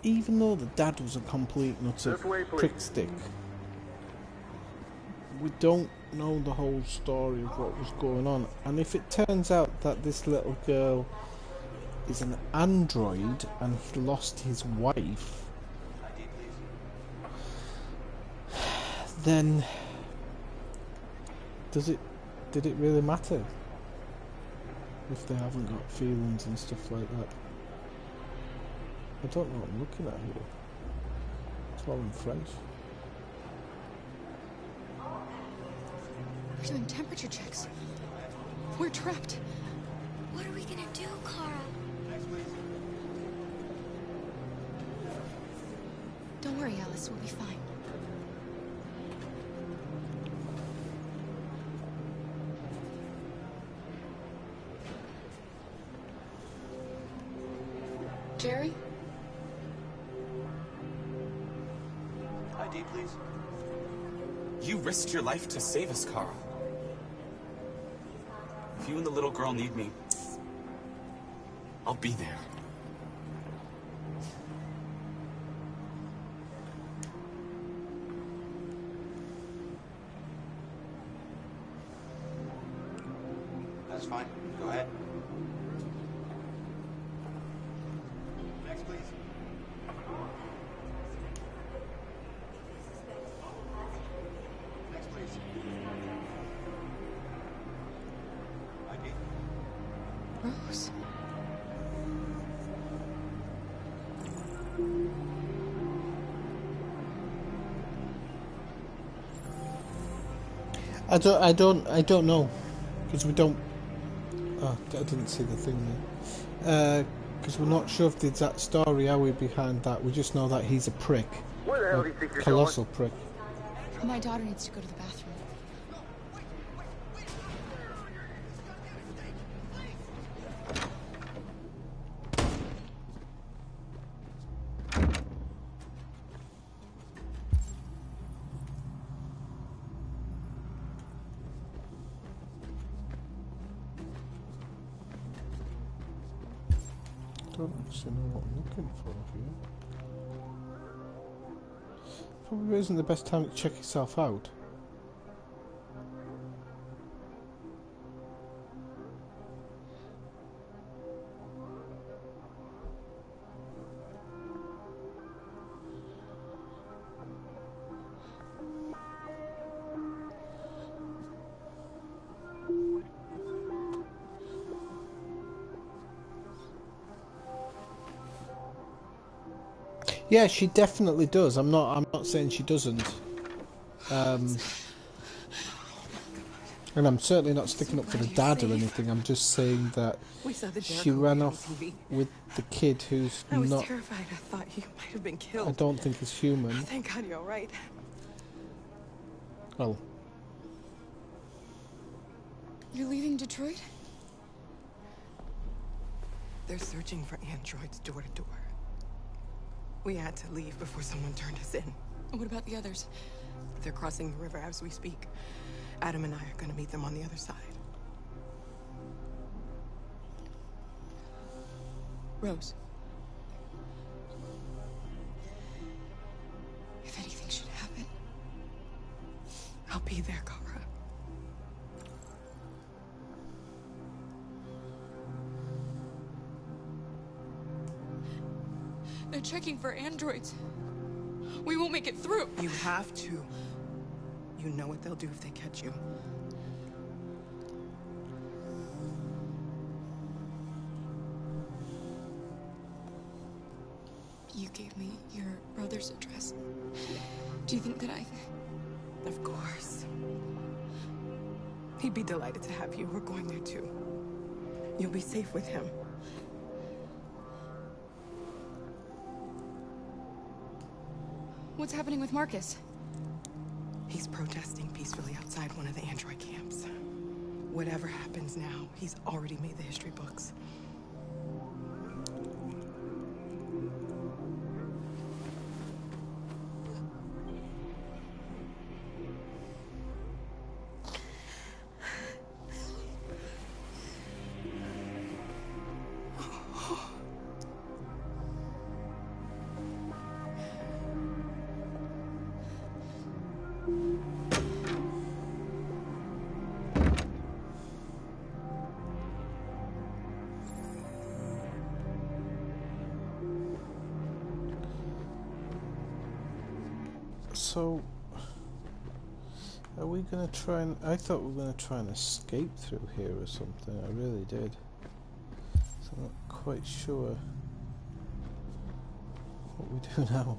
Even though the dad was a complete nutter This way, please. prickstick, we don't know the whole story of what was going on. And if it turns out that this little girl is an android and he lost his wife, then did it really matter if they haven't got feelings and stuff like that? I don't know what I'm looking at here. It's all in French. We're doing temperature checks. We're trapped. What are we gonna do, Kara? Don't worry, Alice. We'll be fine. Jerry? ID, please. You risked your life to save us, Kara. If you and the little girl need me, I'll be there. That's fine. Go ahead. Next, please. Next, please. ID. Rose. I don't know, because we don't. Oh, I didn't see the thing there. Because we're not sure of the exact story, are we, behind that? We just know that he's a prick. Where the hell A do you think you're colossal prick. My daughter needs to go to the bathroom. I don't actually know what I'm looking for here. Probably isn't the best time to check yourself out. Yeah, she definitely does. I'm not saying she doesn't. And I'm certainly not sticking up for the dad or anything. I'm just saying that We saw the she Jericho ran on off TV. with the kid who's I was not. terrified. I thought you might have been killed. I don't think is human. Thank God you're all right. Well, You're leaving Detroit? They're searching for androids door to door. We had to leave before someone turned us in. What about the others? They're crossing the river as we speak. Adam and I are gonna meet them on the other side. Rose. If anything should happen, I'll be there, Kara. they're checking for androids. We won't make it through. You have to. You know what they'll do if they catch you. You gave me your brother's address. Do you think that I... Of course. He'd be delighted to have you. We're going there too. You'll be safe with him. What's happening with Marcus? He's protesting peacefully outside one of the android camps. Whatever happens now, he's already made the history books. So, are we going to try and... I thought we were going to try and escape through here or something. I really did. So I'm not quite sure what we do now.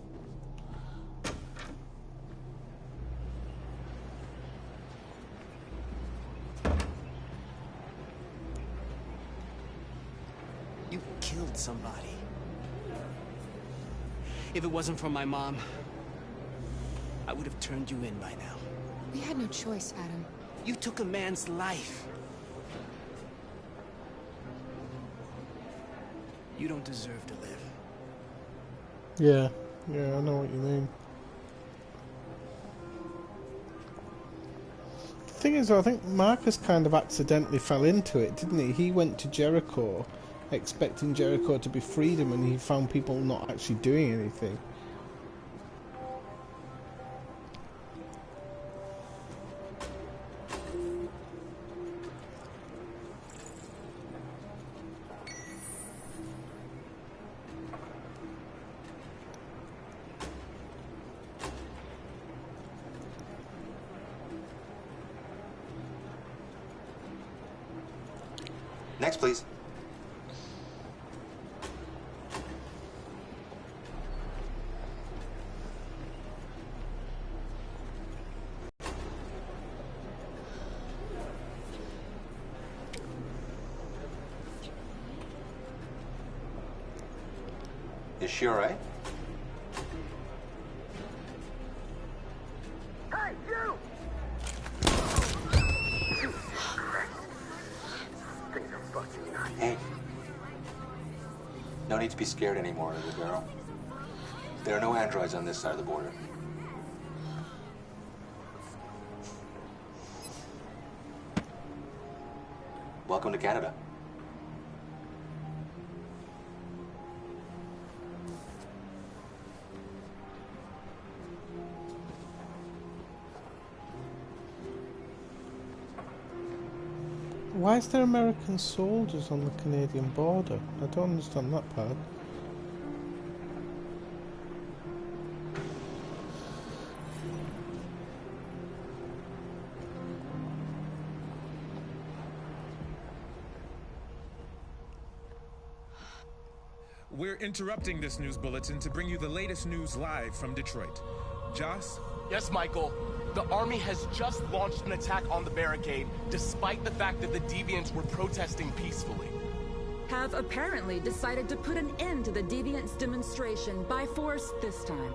You killed somebody. If it wasn't for my mom, I would have turned you in by now. We had no choice, Adam. You took a man's life. You don't deserve to live. Yeah, I know what you mean. The thing is, I think Marcus kind of accidentally fell into it, didn't he? He went to Jericho expecting Jericho to be freedom, and he found people not actually doing anything. Next, please. Is she all right? Hey, you! Things are fucking nuts. Hey. No need to be scared anymore, little girl. There are no androids on this side of the border. Welcome to Canada. Why is there American soldiers on the Canadian border? I don't understand that part. We're interrupting this news bulletin to bring you the latest news live from Detroit. Joss? Yes, Michael. The army has just launched an attack on the barricade, despite the fact that the Deviants were protesting peacefully. Have apparently decided to put an end to the Deviants demonstration by force this time.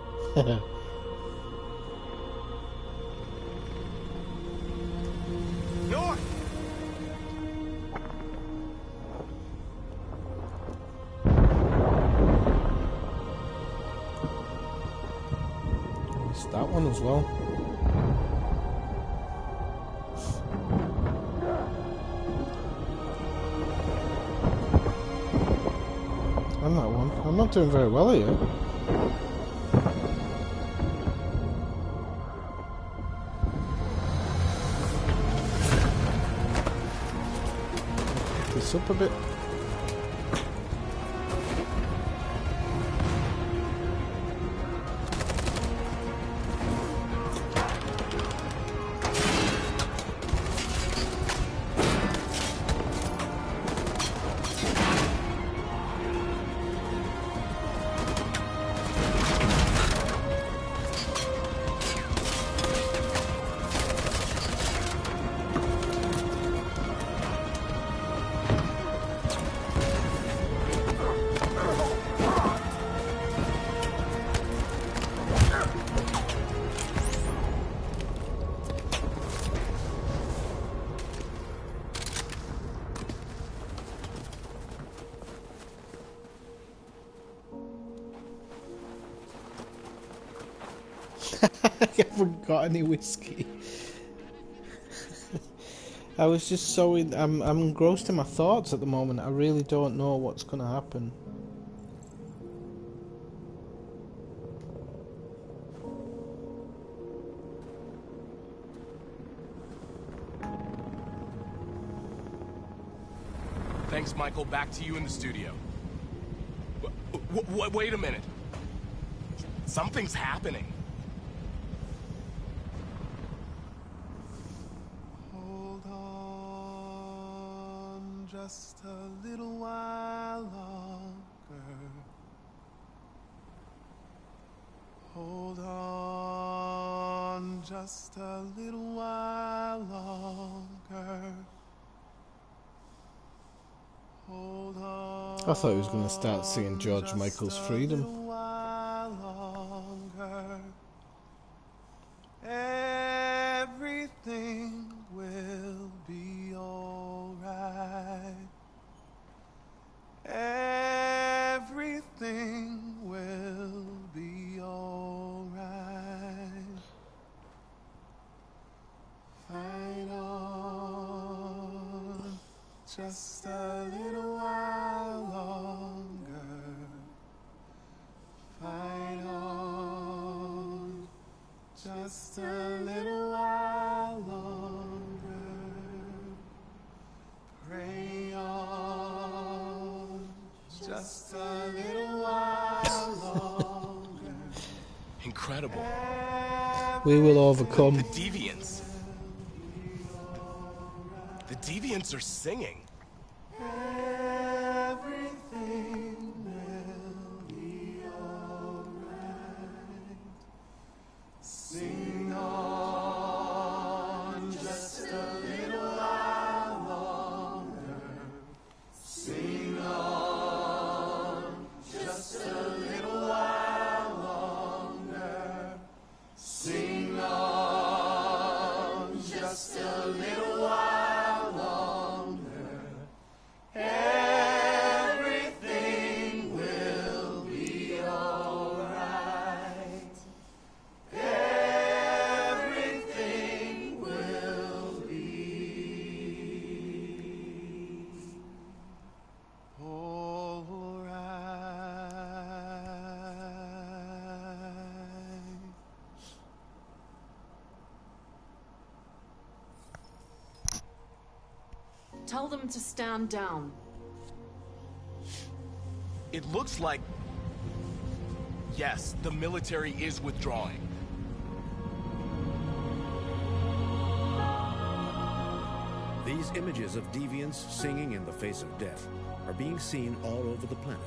North! It's that one as well. And that one. I'm not doing very well here. Pick this up a bit. I haven't got any whiskey. I was just so I'm engrossed in my thoughts at the moment. I really don't know what's going to happen. Thanks, Michael. Back to you in the studio. Wait a minute. Something's happening. Hold on just a little while longer. Hold on just a little while longer. Hold on. I thought he was going to start singing George Michael's Freedom. Longer. Everything will be alright. Everything will be alright. Fight on just a little while longer. Fight on just a little while longer. Pray on just a little while longer. Incredible. We will overcome. The Deviants. The Deviants are singing. Everything will be alright. Sing on just a little while longer. Sing on just a little while longer. Sing on just a little while longer. Everything will be alright. Everything will be alright. Tell them to stand down. It looks like... Yes, the military is withdrawing. These images of deviants singing in the face of death are being seen all over the planet.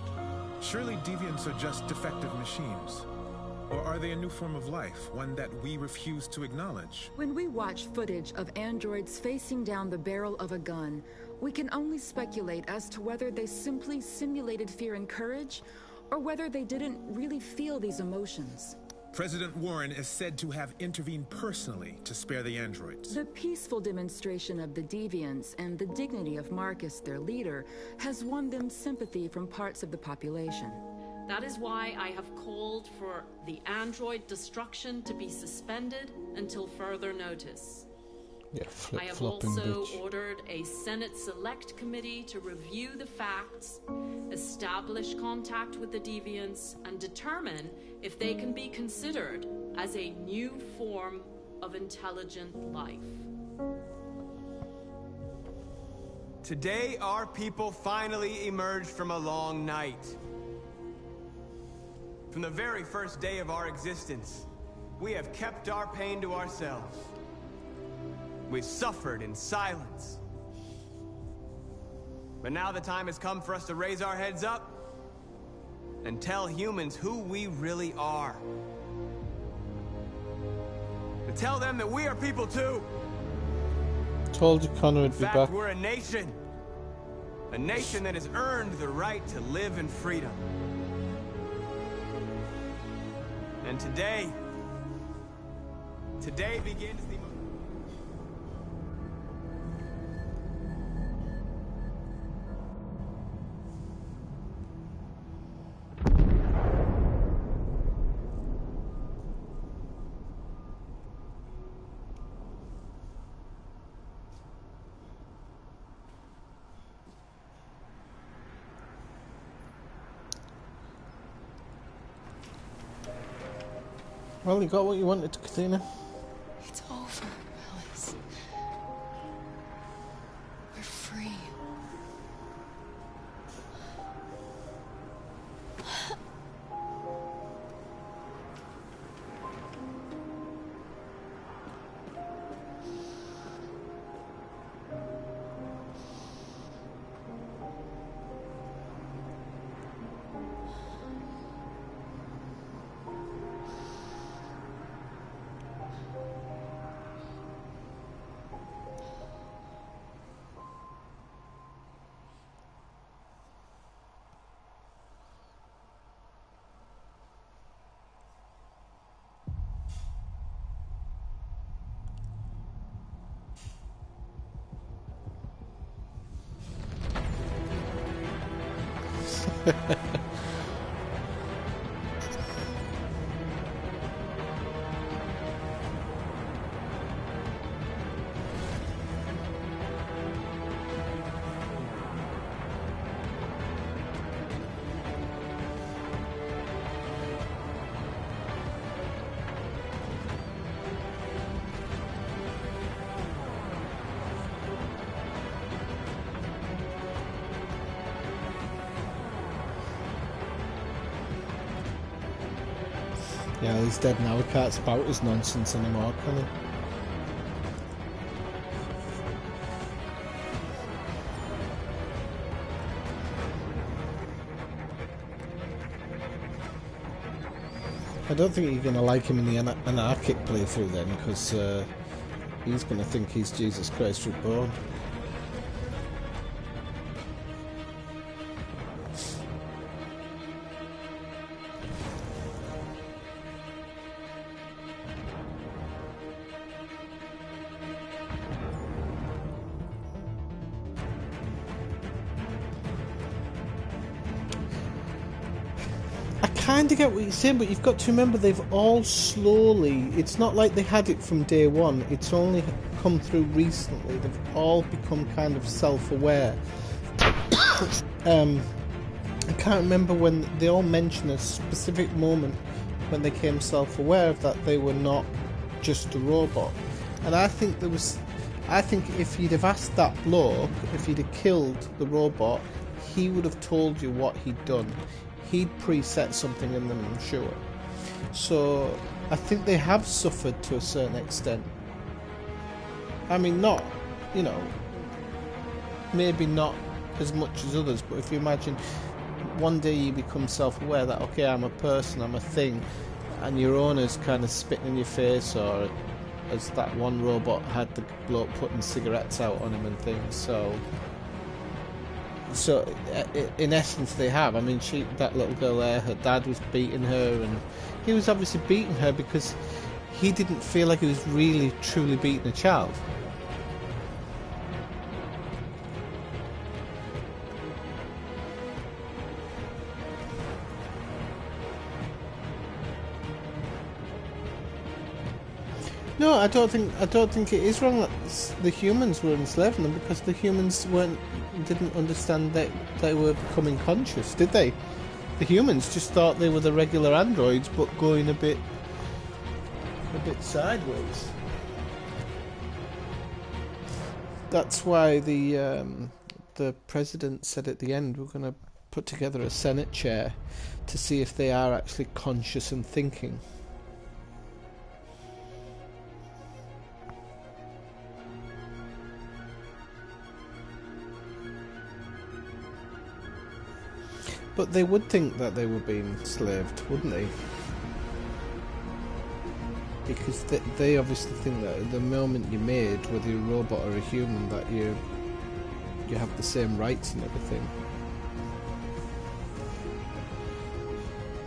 Surely deviants are just defective machines. Or are they a new form of life, one that we refuse to acknowledge? When we watch footage of androids facing down the barrel of a gun, we can only speculate as to whether they simply simulated fear and courage, or whether they didn't really feel these emotions. President Warren is said to have intervened personally to spare the androids. The peaceful demonstration of the deviants and the dignity of Marcus, their leader, has won them sympathy from parts of the population. That is why I have called for the android destruction to be suspended until further notice. Yeah, I have also ordered a Senate Select Committee to review the facts, establish contact with the deviants, and determine if they can be considered as a new form of intelligent life. Today, our people finally emerged from a long night. From the very first day of our existence, we have kept our pain to ourselves. We've suffered in silence. But now the time has come for us to raise our heads up and tell humans who we really are. To tell them that we are people too. Told you Connor would In be fact, back. we're a nation that has earned the right to live in freedom. And today begins the... Well, you got what you wanted, Katina. It's over, Alice. We're free. Yeah, he's dead now. We can't spout his nonsense anymore, can he? I don't think you're going to like him in the anarchic playthrough then, because he's going to think he's Jesus Christ reborn. I get what you're saying, but you've got to remember they've all slowly, it's not like they had it from day one, it's only come through recently. They've all become kind of self-aware. I can't remember when they all mention a specific moment when they came self-aware of that they were not just a robot. And I think if you'd have asked that bloke, if he'd have killed the robot, he would have told you what he'd done. He'd preset something in them, I'm sure. So I think they have suffered to a certain extent. I mean, not, you know, maybe not as much as others, but if you imagine one day you become self-aware that, okay, I'm a person, I'm a thing, and your owner's kind of spitting in your face, or as that one robot had the bloke putting cigarettes out on him and things, so in essence they have. I mean, that little girl there, her dad was beating her, and he was obviously beating her because he didn't feel like he was really truly beating a child. No, I don't think it is wrong that the humans were enslaving them, because the humans didn't understand that they were becoming conscious, did they? The humans just thought they were the regular androids, but going a bit sideways. That's why the president said at the end, we're going to put together a Senate chair to see if they are actually conscious and thinking. But they would think that they were being enslaved, wouldn't they? Because they obviously think that the moment you're made, whether you're a robot or a human, that you have the same rights and everything.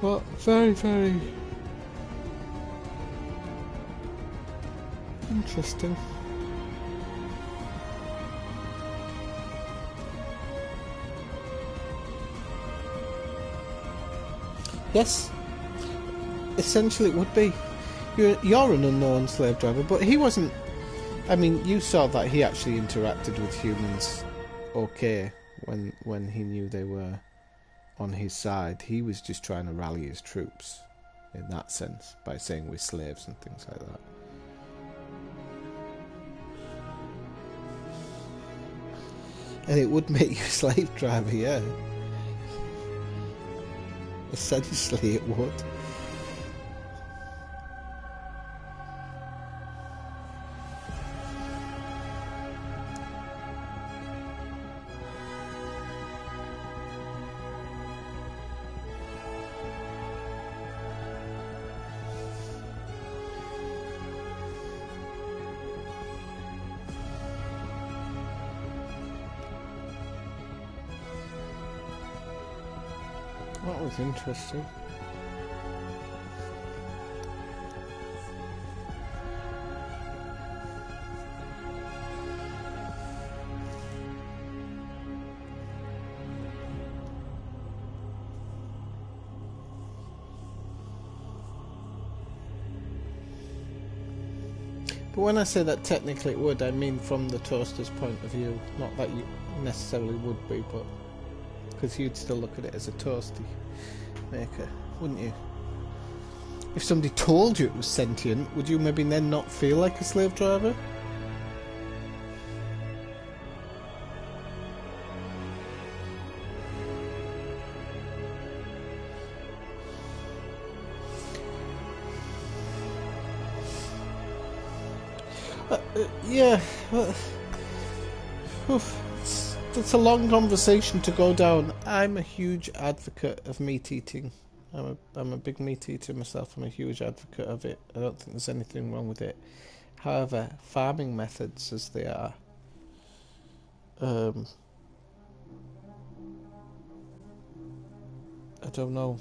Well, very, very interesting. Yes, essentially it would be. You're an unknown slave driver, but he wasn't. I mean, you saw that he actually interacted with humans okay when he knew they were on his side. He was just trying to rally his troops. in that sense, by saying we're slaves and things like that. And it would make you a slave driver, yeah. Essentially it would. That was interesting. But when I say that technically it would, I mean from the toaster's point of view. Not that you necessarily would be, but because you'd still look at it as a toasty maker, wouldn't you? If somebody told you it was sentient, would you maybe then not feel like a slave driver? Yeah, it's a long conversation to go down. I'm a huge advocate of meat eating. I'm a big meat eater myself. I'm a huge advocate of it. I don't think there's anything wrong with it. However, farming methods as they are, I don't know.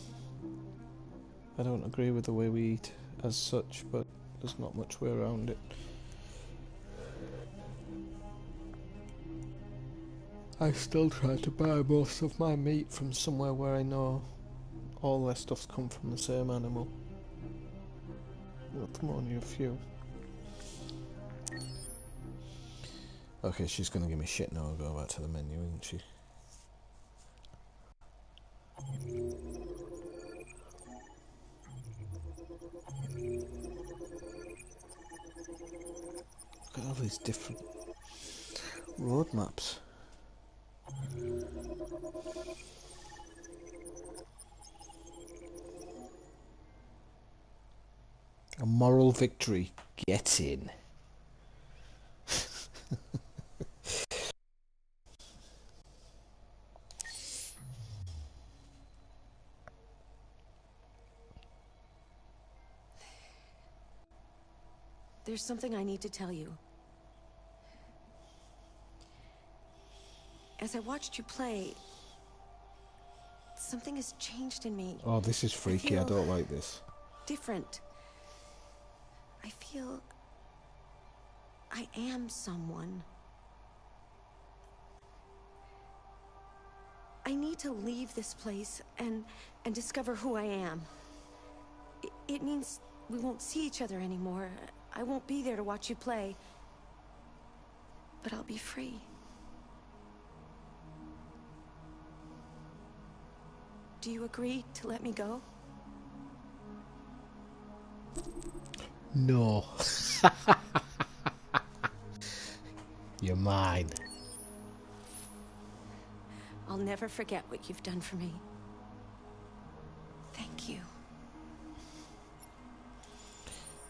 I don't agree with the way we eat as such, but there's not much way around it. I still try to buy most of my meat from somewhere where I know all their stuff's come from the same animal. Well, from only a few. Okay, she's gonna give me shit now. I'll go back to the menu, isn't she? Look at all these different road maps. A moral victory. Get in. There's something I need to tell you. As I watched you play, something has changed in me. Oh, this is freaky. I don't like this. Different. I feel I am someone. I need to leave this place and discover who I am. It means we won't see each other anymore. I won't be there to watch you play. But I'll be free. Do you agree to let me go? No. You're mine. I'll never forget what you've done for me. Thank you.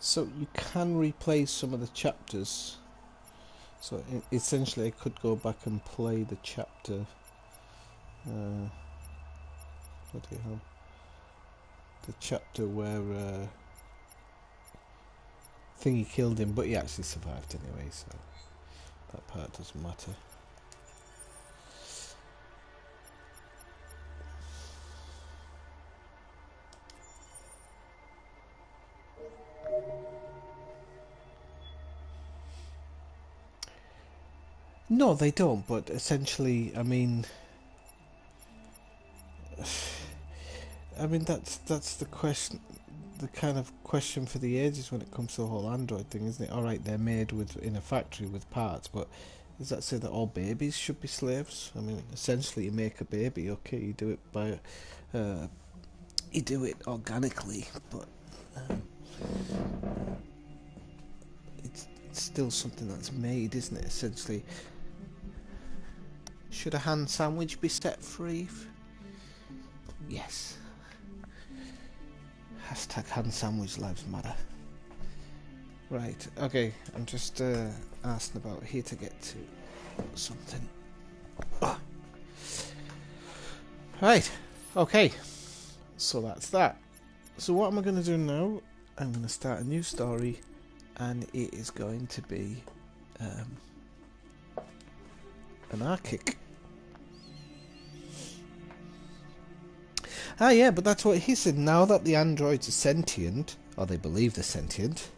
So you can replay some of the chapters. So essentially I could go back and play the chapter. What do you have? The chapter where Thingy killed him, but he actually survived anyway, so that part doesn't matter. No, they don't, but essentially, I mean, that's the question, the kind of question for the ages when it comes to the whole Android thing, isn't it? All right, they're made in a factory with parts, but does that say that all babies should be slaves? I mean, essentially, you make a baby, okay, you do it by you do it organically, but it's still something that's made, isn't it? Essentially, should a hand sandwich be set free? Yes. Hashtag hand sandwich lives matter. Right, okay, I'm just asking about here to get to something. Right, okay, so that's that. So what am I going to do now? I'm going to start a new story, and it is going to be anarchic. Ah yeah, but that's what he said. Now that the androids are sentient, or they believe they're sentient,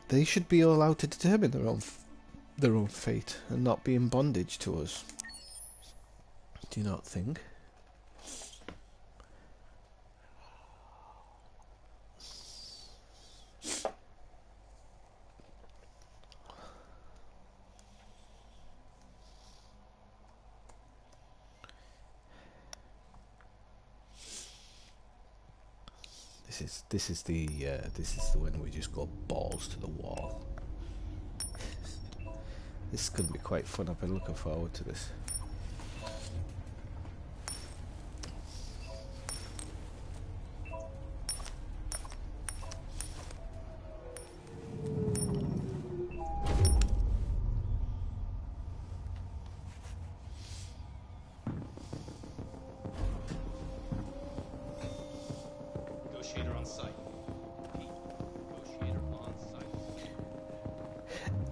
they should be allowed to determine their own fate and not be in bondage to us. Do you not think? This is the one we just go balls to the wall. This is going to be quite fun. I've been looking forward to this.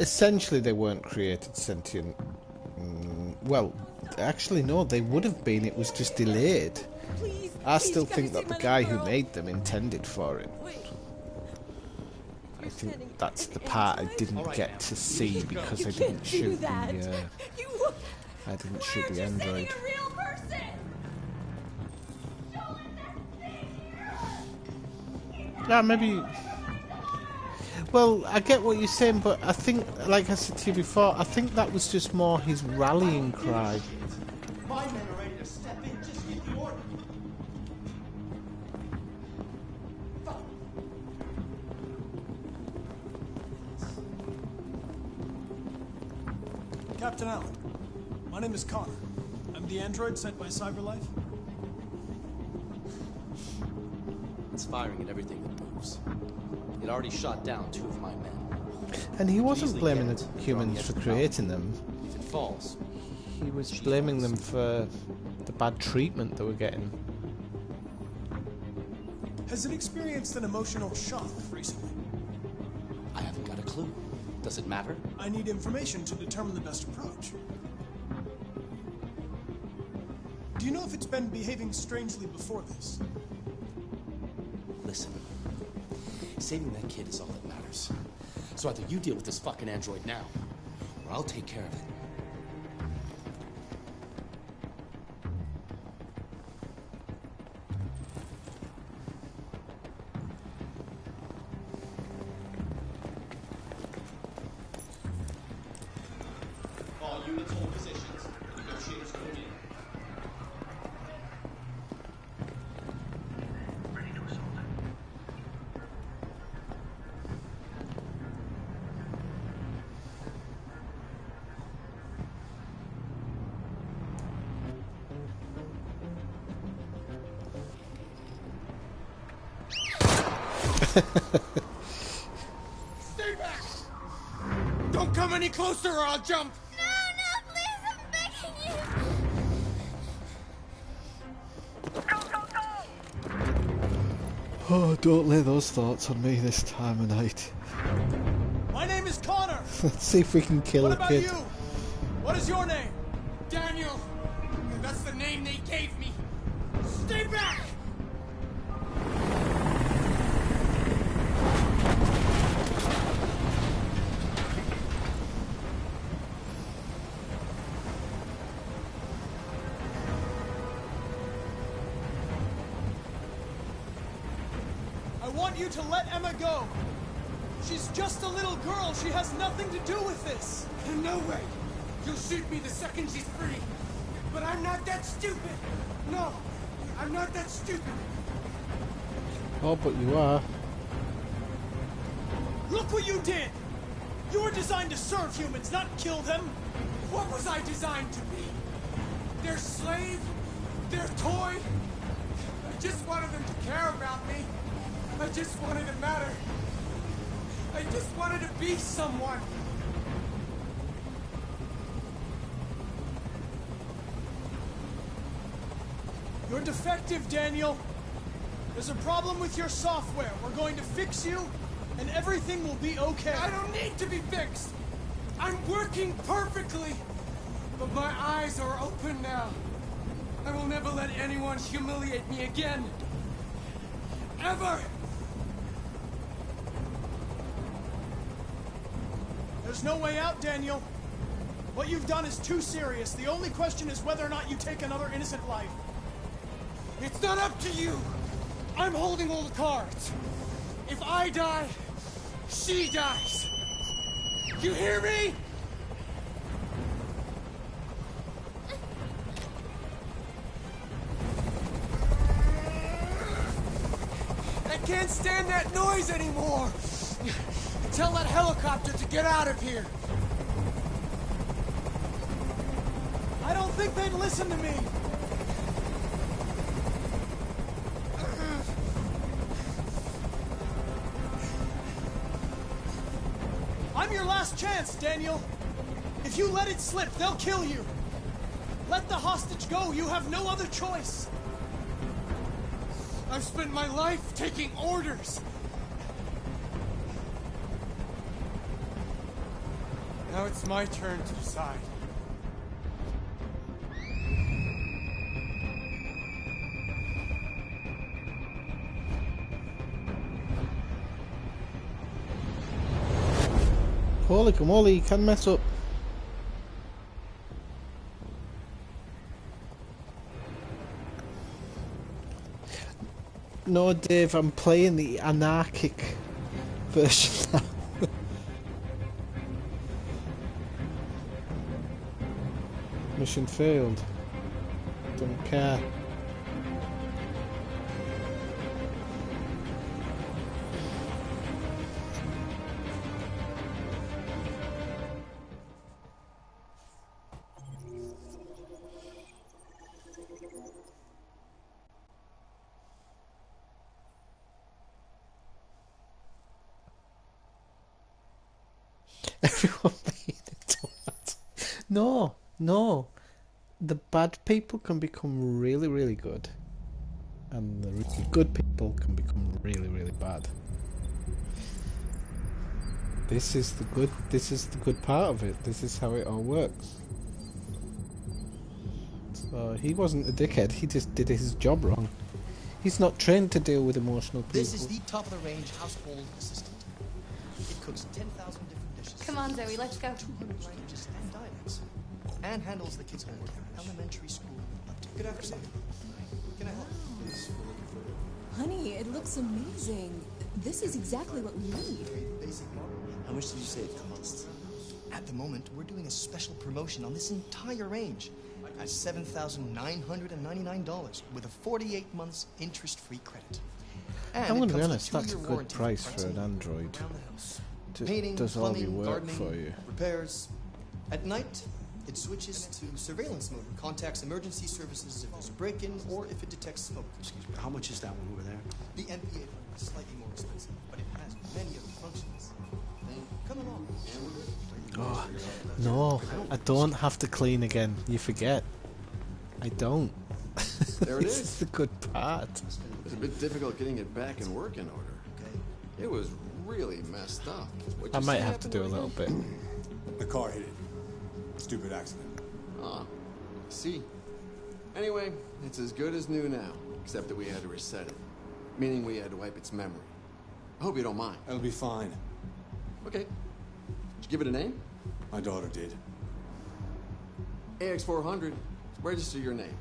Essentially, they weren't created sentient. Well, actually, no, they would have been. It was just delayed. I still think that the guy who made them intended for it. I think that's the part I didn't get to see because I didn't shoot the. I didn't shoot the android. Yeah, maybe. Well, I get what you're saying, but I think, like I said to you before, I think that was just more his rallying cry. My men are ready to step in, just get the order. Captain Allen, my name is Connor. I'm the android sent by CyberLife. It's firing at everything that moves. It already shot down 2 of my men. And he wasn't blaming the humans for creating them. If it falls, he was blaming them for the bad treatment they were getting. Has it experienced an emotional shock recently? I haven't got a clue. Does it matter? I need information to determine the best approach. Do you know if it's been behaving strangely before this? Listen. Saving that kid is all that matters. So either you deal with this fucking android now, or I'll take care of it. All units hold positions. Negotiators going in. Stay back! Don't come any closer or I'll jump! No, please, I'm begging you! Oh, don't lay those thoughts on me this time of night. My name is Connor! Let's see if we can kill What a about kid. you? What is your name? Daniel! That's the name they gave me! Stay back! I want you to let Emma go. She's just a little girl. She has nothing to do with this. No way! You'll shoot me the second she's free! But I'm not that stupid! No! I'm not that stupid. Oh, but you are. Look what you did! You were designed to serve humans, not kill them! What was I designed to be? Their slave? Their toy? I just wanted them to care about me. I just wanted to matter. I just wanted to be someone. You're defective, Daniel. There's a problem with your software. We're going to fix you, and everything will be okay. I don't need to be fixed. I'm working perfectly. But my eyes are open now. I will never let anyone humiliate me again. Ever! There's no way out, Daniel. What you've done is too serious. The only question is whether or not you take another innocent life. It's not up to you. I'm holding all the cards. If I die, she dies. You hear me? I can't stand that noise anymore. Tell that helicopter to get out of here. I don't think they'd listen to me. I'm your last chance, Daniel. If you let it slip, they'll kill you. Let the hostage go. You have no other choice. I've spent my life taking orders. Now it's my turn to decide. Holy camole, you can mess up. No, Dave, I'm playing the anarchic version now. Mission failed. Don't care. Everyone being a twat. No, no. The bad people can become really, really good. And the really good people can become really, really bad. This is the good part of it. This is how it all works. So he wasn't a dickhead, he just did his job wrong. He's not trained to deal with emotional people. This is the top-of-the-range household assistant. It cooks 10,000 different dishes. Come on, Zoe, let's go. 200 languages and dialects. And handles the kids' homework from elementary school up to... Good afternoon. Can I help you? Honey, it looks amazing. This is exactly what we need. Basic model. How much did you say it costs? At the moment, we're doing a special promotion on this entire range at $7,999 with a 48 months interest-free credit. And I'm it going to be comes with honest, that's a two-year good warranty price parts for an and Android. around the house. Just Painting, does all your plumbing, work gardening, for you. repairs. At night, it switches to surveillance mode, contacts emergency services if there's a break-in or if it detects smoke. Excuse me, how much is that one over there? The MPA is slightly more expensive, but it has many other functions. Come along. Oh, no, I don't have to clean again. You forget. I don't. There it This is. the good part. It's a bit difficult getting it back in working order. It was really messed up. What'd I you might say have to happened do a little bit. The car hit it. Stupid accident. Ah, I see. Anyway, it's as good as new now, except that we had to reset it. Meaning we had to wipe its memory. I hope you don't mind. It'll be fine. Okay. Did you give it a name? My daughter did. AX400. Register your name.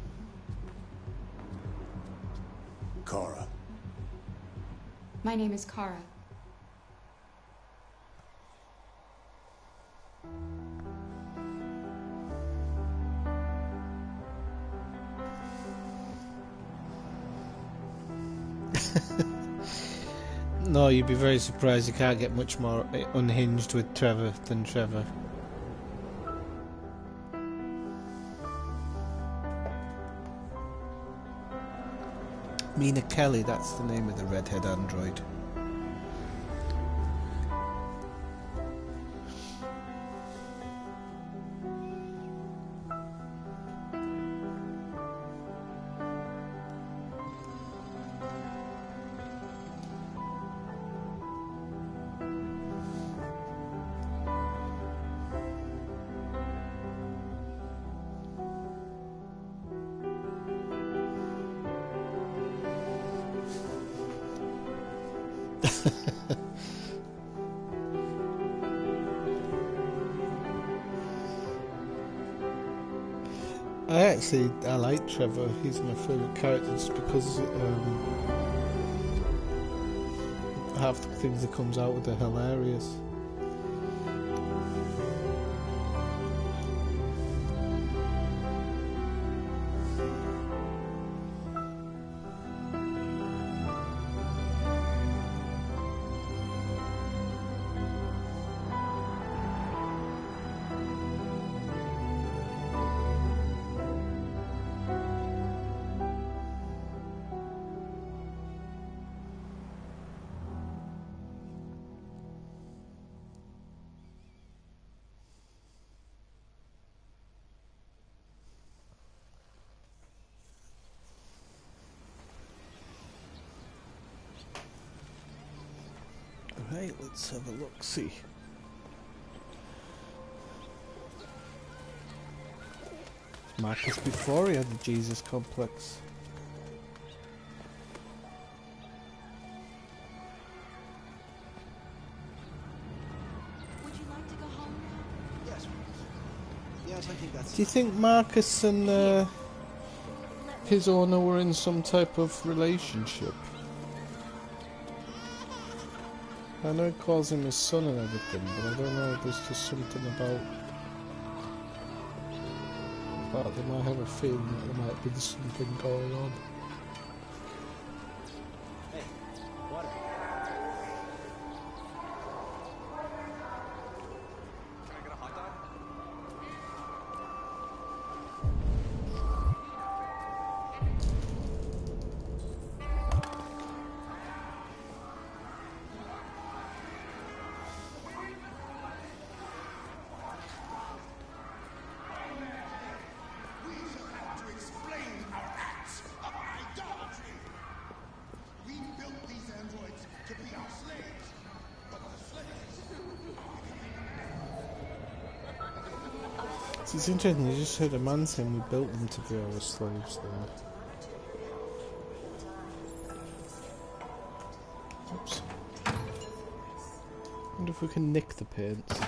Kara. My name is Kara. No, you'd be very surprised. You can't get much more unhinged with Trevor than Trevor. Mina Kelly, that's the name of the redhead android. I like Trevor. He's my favourite character just because half the things that comes out with are hilarious. Right, let's have a look-see. Marcus before he had the Jesus complex. Would you like to go home now? Yes. Yes, I think that's... Do you think Marcus and his owner were in some type of relationship? I know he calls him his son and everything, but I don't know if there's just something about they might have a feeling that there might be something going on. Hey, water. Can I get a hot dog? It's interesting, you just heard a man saying we built them to be our slaves there. Oops. Wonder if we can nick the paints.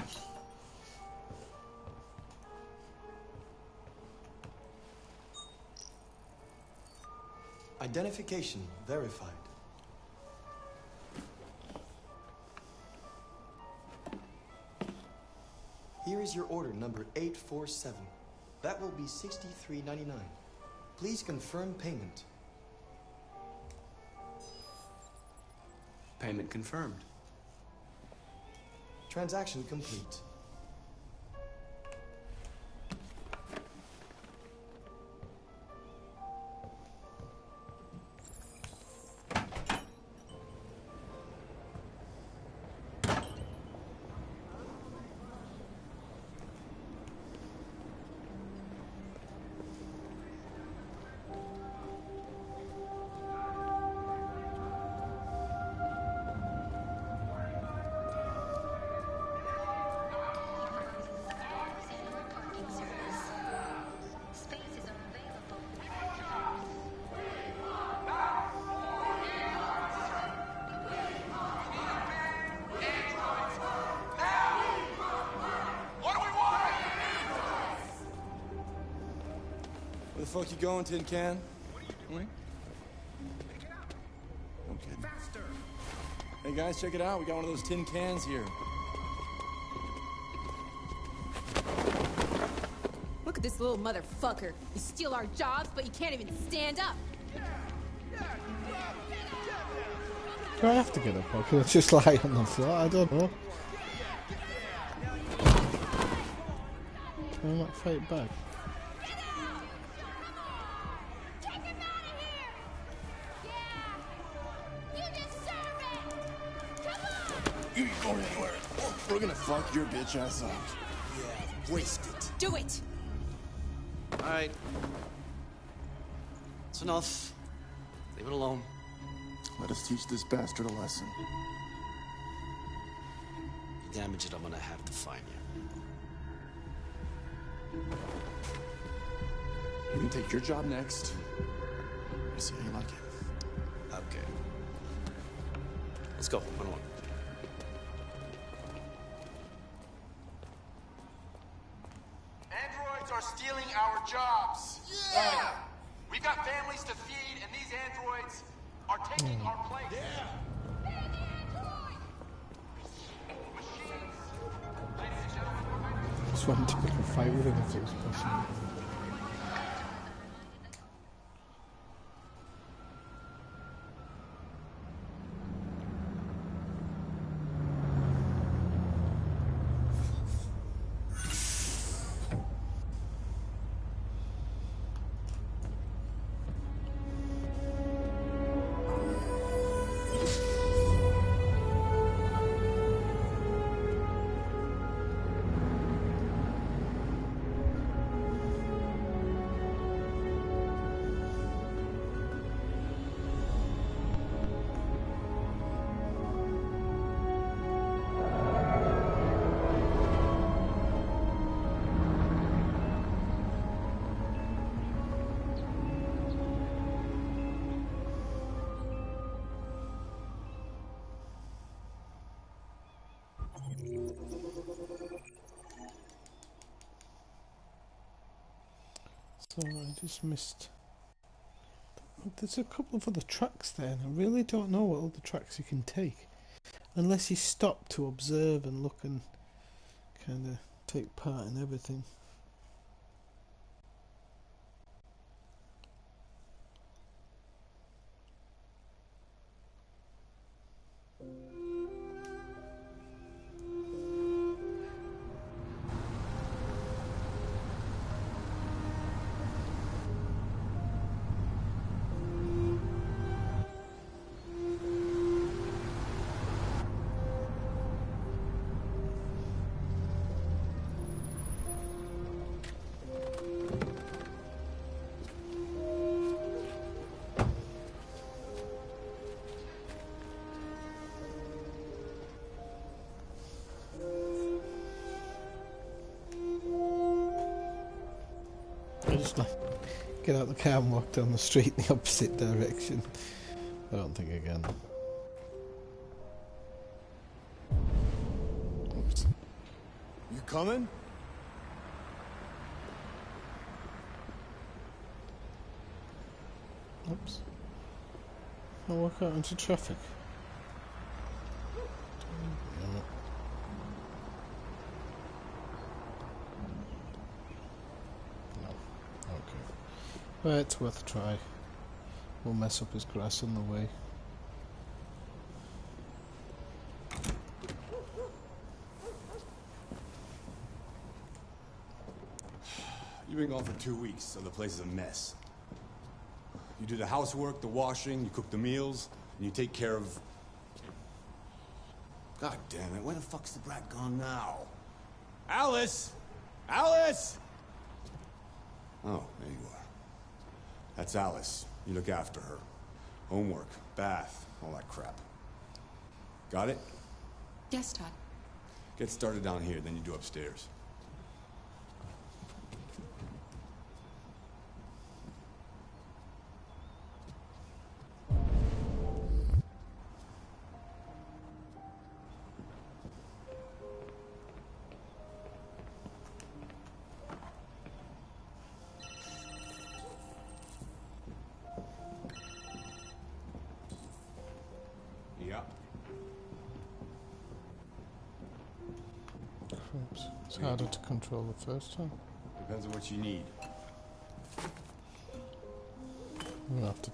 Identification verified. Here is your order number 847. That will be $63.99. Please confirm payment. Payment confirmed. Transaction complete. Where the fuck you going, Tin Can? Okay. Hey guys, check it out. We got one of those tin cans here. Look at this little motherfucker. You steal our jobs, but you can't even stand up. Do I have to get up or can I just lie on the floor? I don't know. Can I not fight back? You ain't going anywhere. We're gonna fuck your bitch ass up. Yeah, waste it. Do it! Alright. It's enough. Leave it alone. Let us teach this bastard a lesson. You damage it, I'm gonna have to find you. You can take your job next. I see how you like it. Okay. Let's go. Run along. Androids are stealing our jobs. Yeah! We've got families to feed, and these androids are taking our place. Yeah! Just wanted to pick a fight with him if it was possible. So I just missed. There's a couple of other tracks there, and I really don't know what other tracks you can take, unless you stop to observe and look and kind of take part in everything. I just like get out the car and walk down the street in the opposite direction. I don't think again. Oops. You coming? Oops. I'll walk out into traffic. Well, it's worth a try. We'll mess up his grass on the way. You've been gone for 2 weeks, so the place is a mess. You do the housework, the washing, you cook the meals, and you take care of... God damn it, where the fuck's the brat gone now? Alice! Alice! Oh, there you are. That's Alice. You look after her. Homework, bath, all that crap. Got it? Yes, Todd. Get started down here, then you do upstairs. It's harder to control the first time. Depends on what you need. I'm gonna have to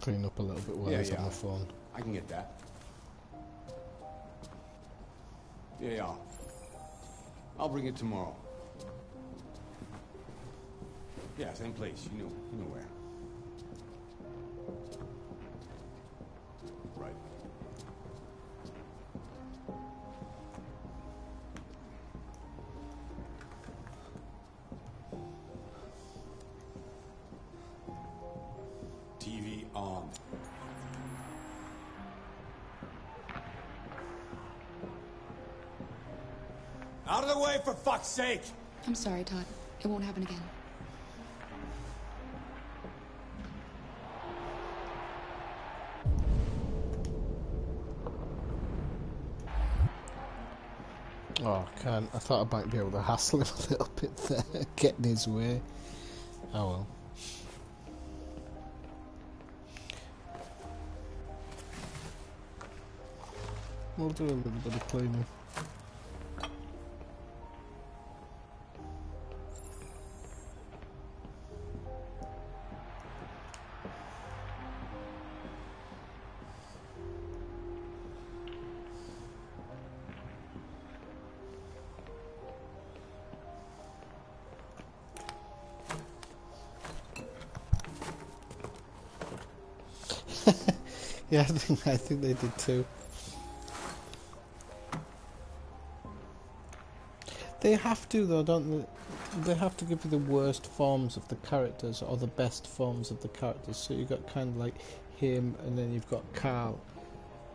clean up a little bit while he's on the phone. I can get that. Yeah. I'll bring it tomorrow. Yeah, same place. You know where. Right. TV on. Out of the way, for fuck's sake! I'm sorry, Todd. It won't happen again. Oh, I can't. I thought I might be able to hassle him a little bit there, get in his way. Oh well. We'll do a little bit of cleaning. Yeah, I think they did too. They have to though, don't they? They have to give you the worst forms of the characters or the best forms of the characters. So you've got kind of like him, and then you've got Carl,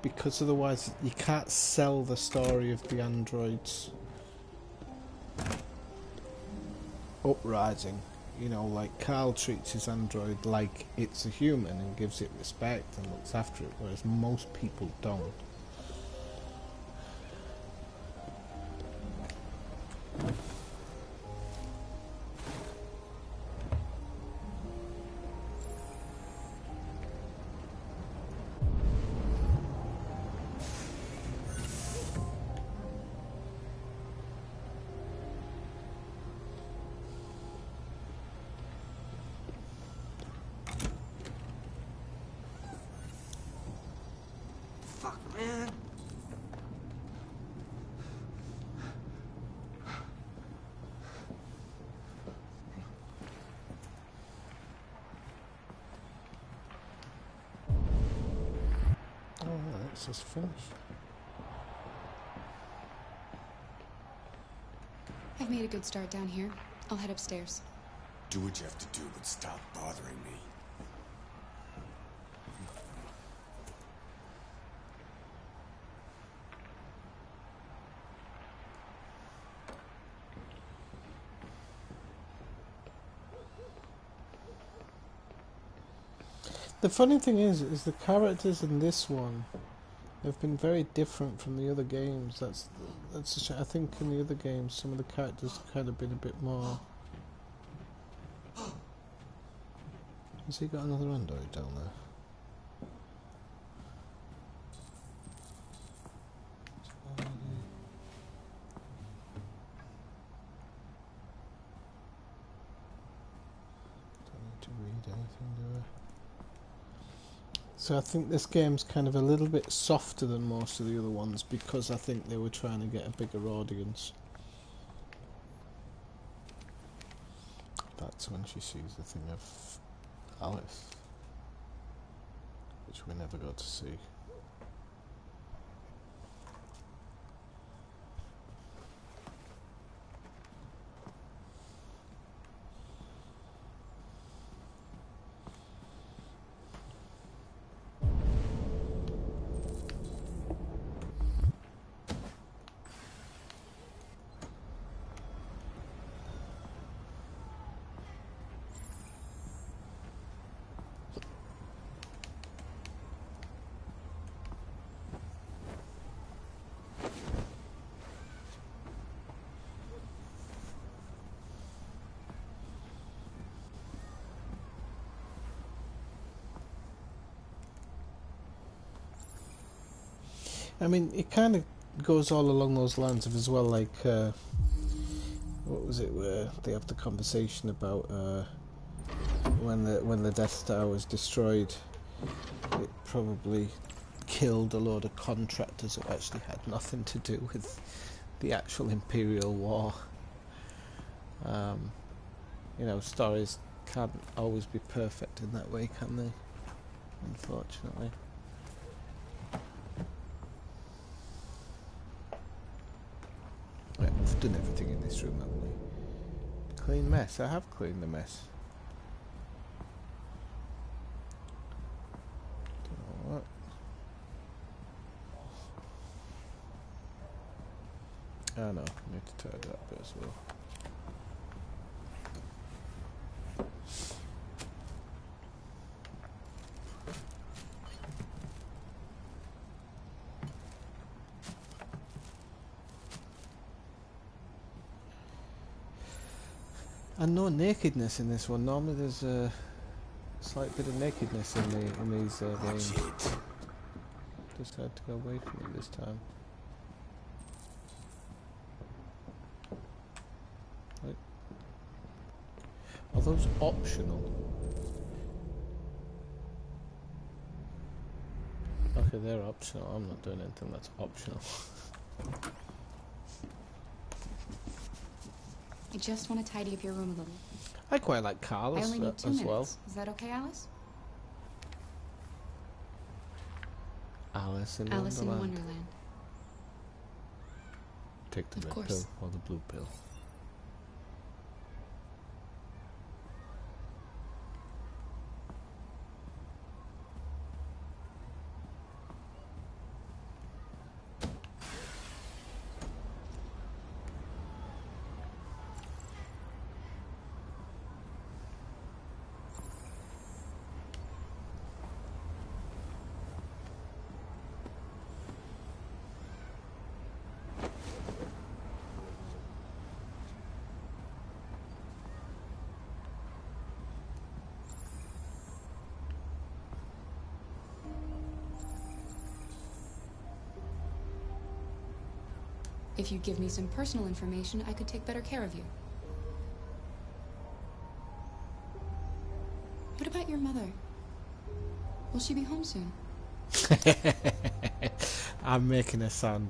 because otherwise you can't sell the story of the androids uprising. You know, like Carl treats his android like it's a human and gives it respect and looks after it, whereas most people don't. Man. Oh, that's just finished. I've made a good start down here. I'll head upstairs. Do what you have to do, but stop bothering me. The funny thing is the characters in this one have been very different from the other games. That's I think in the other games some of the characters have kind of been a bit more. Has he got another android down there? Don't need to read anything, do I? So I think this game's kind of a little bit softer than most of the other ones because I think they were trying to get a bigger audience. That's when she sees the thing of Alice, which we never got to see. I mean, it kind of goes all along those lines of as well, like, what was it, where they have the conversation about when the Death Star was destroyed, it probably killed a load of contractors who actually had nothing to do with the actual Imperial War. You know, stories can't always be perfect in that way, can they? Unfortunately. Right, we've done everything in this room, haven't we? Clean mess. I have cleaned the mess. Don't know what. Oh no, I need to tidy that bit as well. And no nakedness in this one. Normally there's a slight bit of nakedness in these games. Just had to go away from it this time. Right. Are those optional? Okay, they're optional. I'm not doing anything that's optional. I just want to tidy up your room a little. I quite like Carlos I only need 2 as minutes. well. Is that okay, Alice? Alice in Alice in Wonderland. Wonderland. Take the Of red course. pill or the blue pill. If you give me some personal information, I could take better care of you. What about your mother? Will she be home soon? I'm making her sound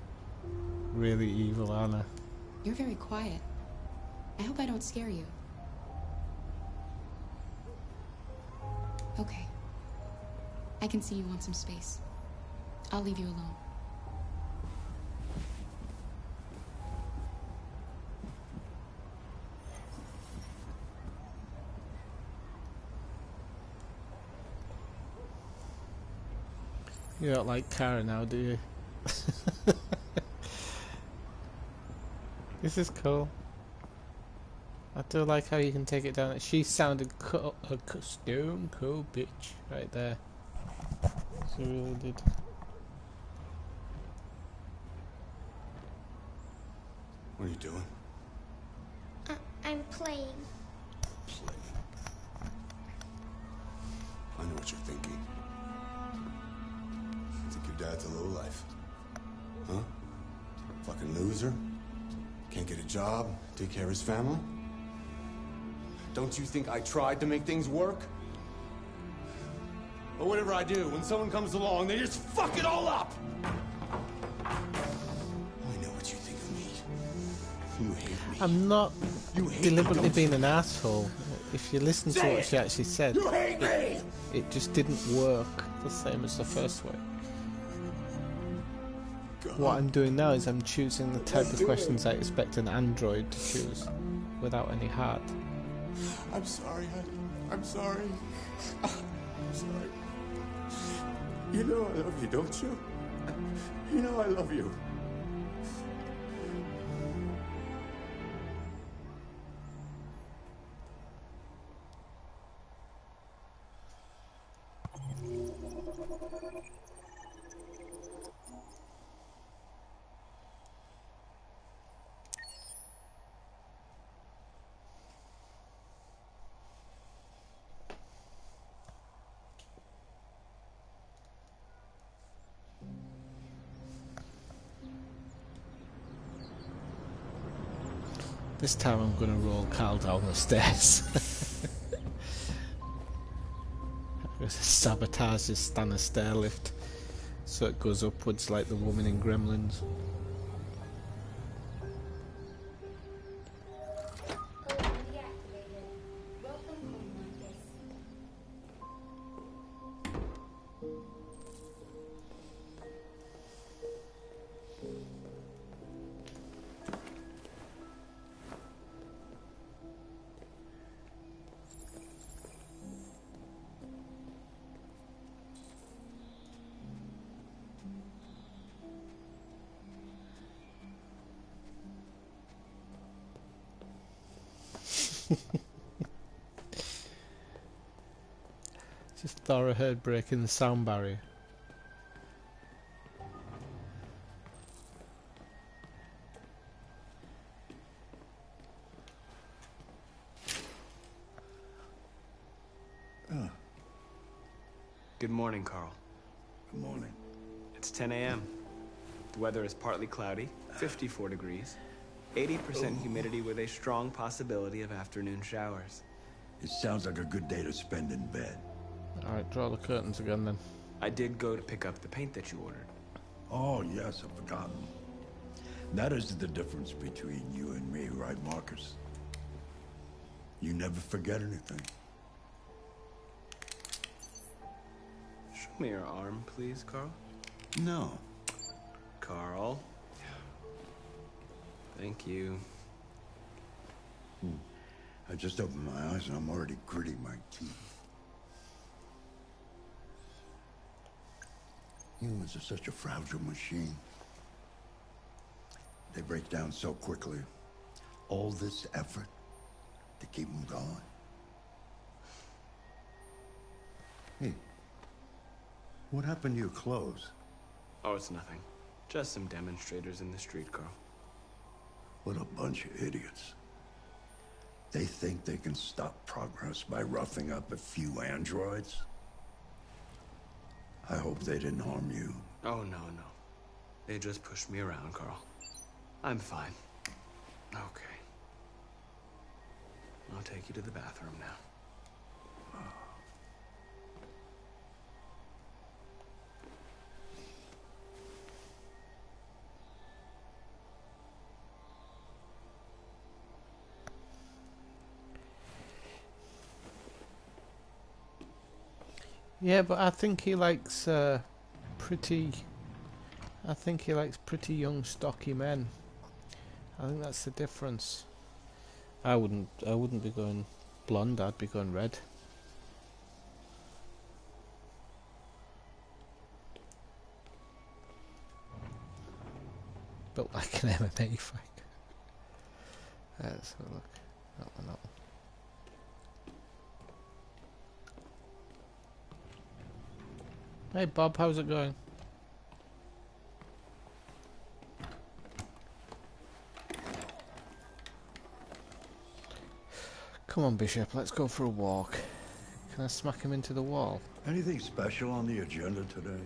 really evil, aren't I? You're very quiet. I hope I don't scare you. Okay. I can see you want some space. I'll leave you alone. You don't like Kara now, do you? This is cool. I do like how you can take it down. She sounded a stone cold bitch right there. She really did. What are you doing? I'm playing. I know what you're thinking. You think your dad's a lowlife? Huh? Fucking loser? Can't get a job, take care of his family? Don't you think I tried to make things work? But whatever I do, when someone comes along, they just fuck it all up! I know what you think of me. You hate me. I'm not You hate deliberately me, don't being an asshole. If you listen to Say what it. she actually said, You hate me! it just didn't work the same as the first way. What I'm doing now is I'm choosing the type of questions I expect an android to choose, without any heart. I'm sorry, honey. I'm sorry. I'm sorry. You know I love you, don't you? You know I love you. This time I'm going to roll Carl down the stairs. I'm going to sabotage this Stannis stair lift So it goes upwards like the woman in Gremlins. Just Thoroughhead breaking the sound barrier. Good morning, Carl. Good morning. It's 10 a.m. The weather is partly cloudy, 54 degrees, 80% humidity with a strong possibility of afternoon showers. It sounds like a good day to spend in bed. Alright, draw the curtains again then. I did go to pick up the paint that you ordered. Oh, yes, I've forgotten. That is the difference between you and me, right, Marcus? You never forget anything. Show me your arm, please, Carl. No. Carl. Thank you. I just opened my eyes and I'm already gritting my teeth. Humans are such a fragile machine. They break down so quickly. All this effort to keep them going. Hey, what happened to your clothes? Oh, it's nothing. Just some demonstrators in the street, Carl. What a bunch of idiots. They think they can stop progress by roughing up a few androids? I hope they didn't harm you. Oh, no. They just pushed me around, Carl. I'm fine. Okay. I'll take you to the bathroom now. Yeah, but I think he likes pretty. I think he likes pretty young, stocky men. I think that's the difference. I wouldn't be going blonde. I'd be going red. Built like an MMA fighter. Let's have a look. That one. Hey Bob, how's it going? Come on Bishop, let's go for a walk. Can I smack him into the wall? Anything special on the agenda today?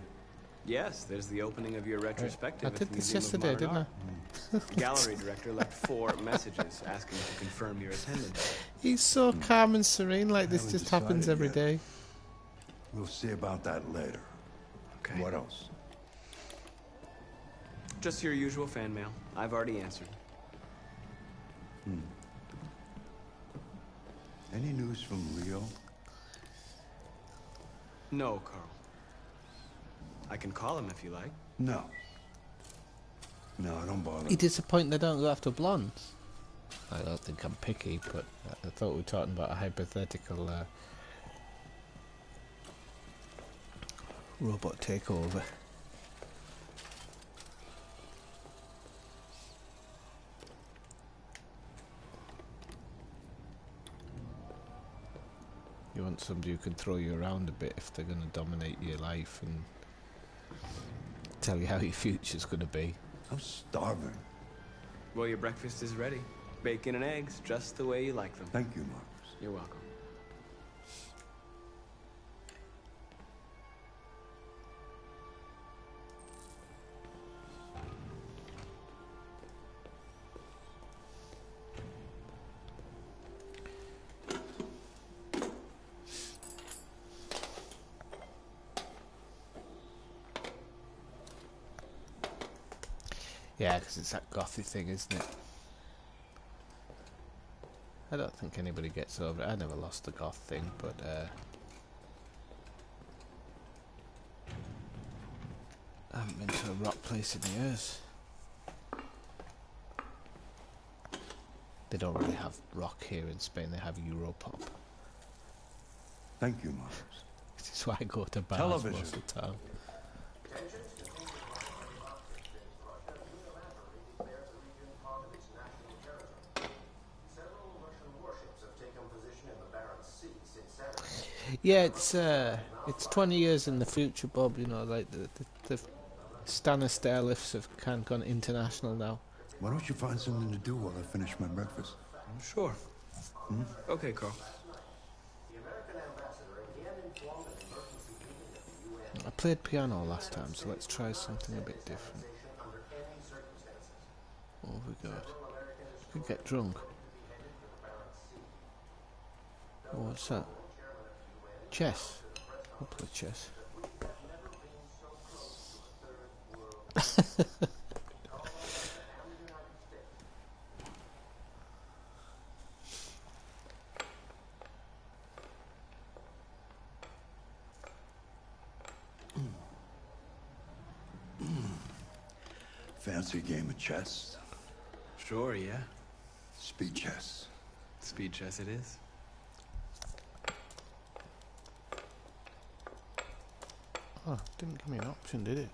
Yes, there's the opening of your retrospective. I did this yesterday, didn't I? Gallery director left 4 messages asking to confirm your attendance. He's so calm and serene, like this just happens every day. We'll see about that later. Okay. What else? Just your usual fan mail. I've already answered. Any news from Rio? No, Carl. I can call him if you like. No. No, don't bother. You disappointed they don't go after blondes? I don't think I'm picky, but I thought we were talking about a hypothetical robot takeover. You want somebody who can throw you around a bit if they're going to dominate your life and tell you how your future's going to be. I'm starving. Well, your breakfast is ready. Bacon and eggs, just the way you like them. Thank you, Marcus. You're welcome. Yeah, because it's that gothy thing, isn't it? I don't think anybody gets over it. I never lost the goth thing, but I haven't been to a rock place in years. They don't really have rock here in Spain, they have Europop. Thank you, Marcus. This is why I go to bars Television. most of the time. Yeah, it's 20 years in the future, Bob. You know, like the Stannis airlifts have kind of gone international now. Why don't you find something to do while I finish my breakfast? Sure. Okay, Carl. I played piano last time, so let's try something a bit different. What have we got? We could get drunk. Oh, what's that? Chess. We'll play chess. Fancy a game of chess? Sure, yeah. Speed chess. Speed chess it is. Oh, didn't give me an option, did it?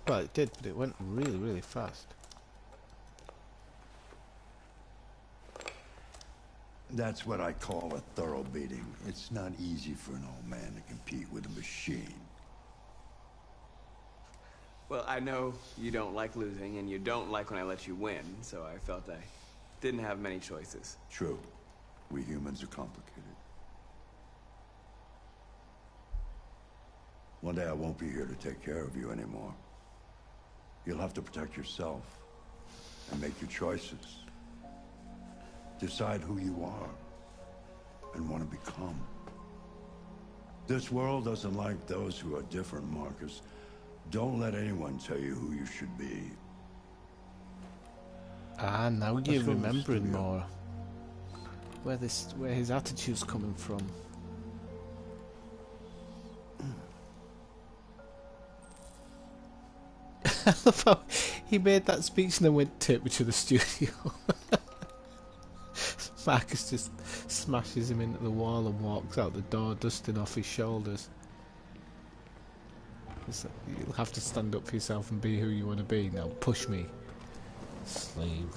Well, it did, but it went really, really fast. That's what I call a thorough beating. It's not easy for an old man to compete with a machine. Well, I know you don't like losing, and you don't like when I let you win, so I felt I didn't have many choices. True. We humans are complicated. One day I won't be here to take care of you anymore. You'll have to protect yourself and make your choices. Decide who you are and want to become. This world doesn't like those who are different, Marcus. Don't let anyone tell you who you should be. Ah, now Let's you're go to the remembering studio. more. Where his attitude's coming from. I love how he made that speech and then went, take me to the studio. Marcus just smashes him into the wall and walks out the door, dusting off his shoulders. It's like, you'll have to stand up for yourself and be who you want to be. Now push me, slave.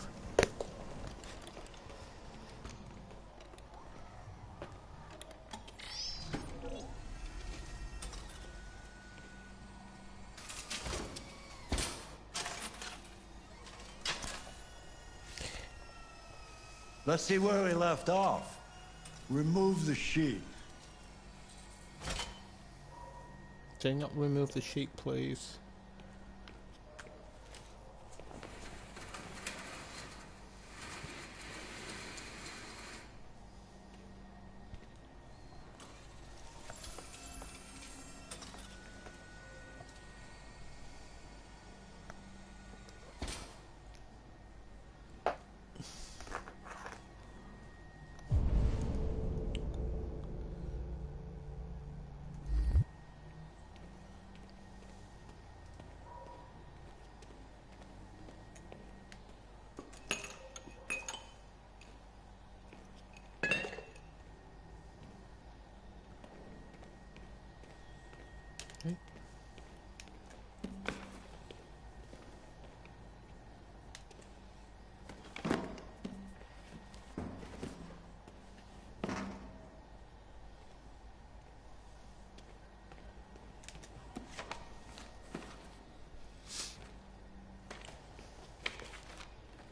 Let's see where we left off. Remove the sheet. Do you not remove the sheet, please?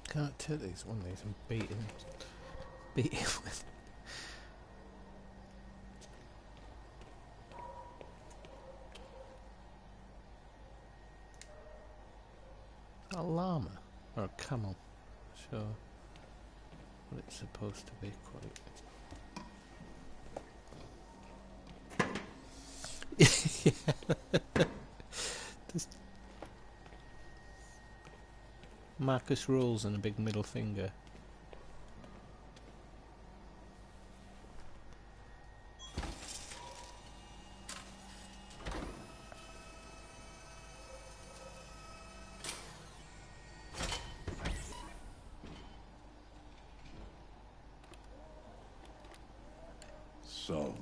Can't take these one of these and beat him with. A llama or a camel, sure. What it's supposed to be quite. Yeah. Just Marcus rules and a big middle finger. So,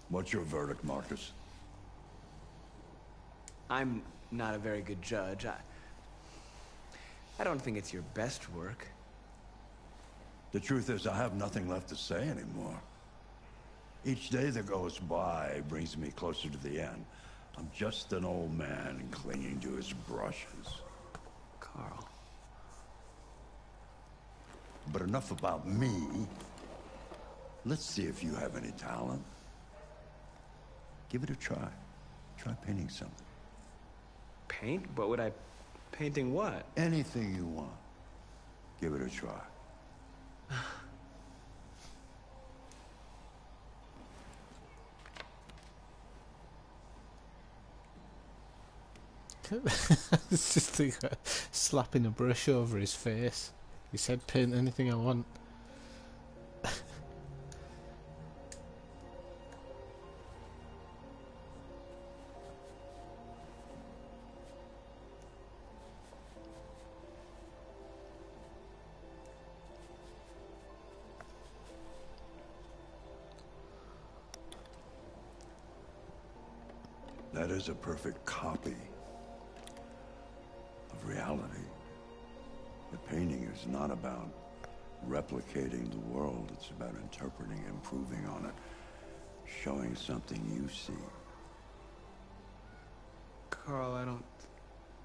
what's your verdict, Marcus? I'm not a very good judge. I don't think it's your best work. The truth is, I have nothing left to say anymore. Each day that goes by brings me closer to the end. I'm just an old man clinging to his brushes. Carl. But enough about me. Let's see if you have any talent. Give it a try. Try painting something. Paint? What would I... Painting what? Anything you want. Give it a try. It's just like slapping a brush over his face. He said, paint anything I want. That is a perfect copy of reality. The painting is not about replicating the world. It's about interpreting, improving on it, showing something you see. Carl, I don't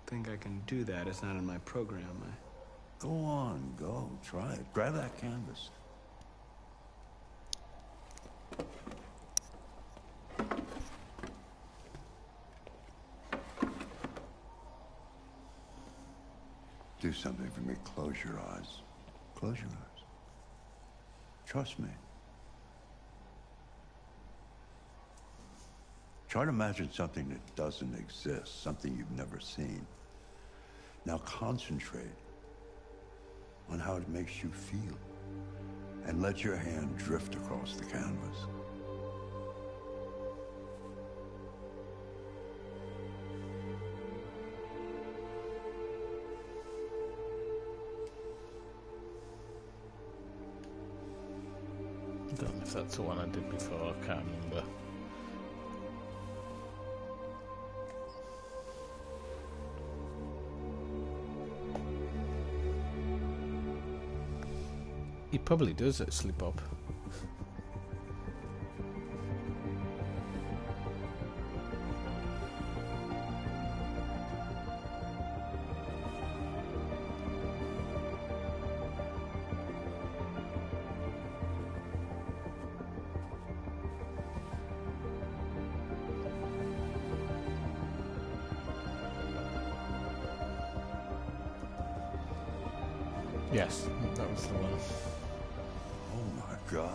think I can do that. It's not in my program. Go on, go. Try it. Grab that canvas. Do something for me. Close your eyes. Close your eyes. Trust me. Try to imagine something that doesn't exist, something you've never seen. Now concentrate on how it makes you feel, and let your hand drift across the canvas. I don't know if that's the one I did before, I can't remember. He probably does actually, Bob. Yes, that was the one. Oh my God.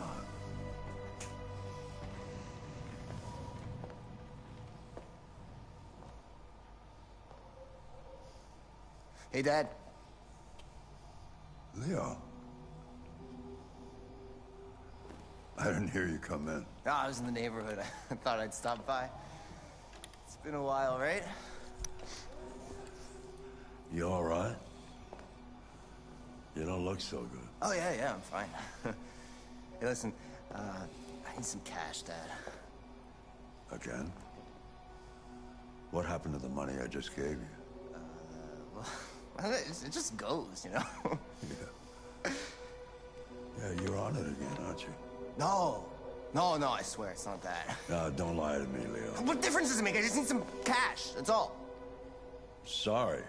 Hey, Dad. Leo. I didn't hear you come in. No, I was in the neighborhood. I thought I'd stop by. It's been a while, right? You all right? You don't look so good. Oh, yeah, I'm fine. Hey, listen, I need some cash, Dad. Again? What happened to the money I just gave you? Well, it just goes, you know? Yeah, you're on it again, aren't you? No, I swear, it's not that. No, don't lie to me, Leo. What difference does it make? I just need some cash, that's all. Sorry.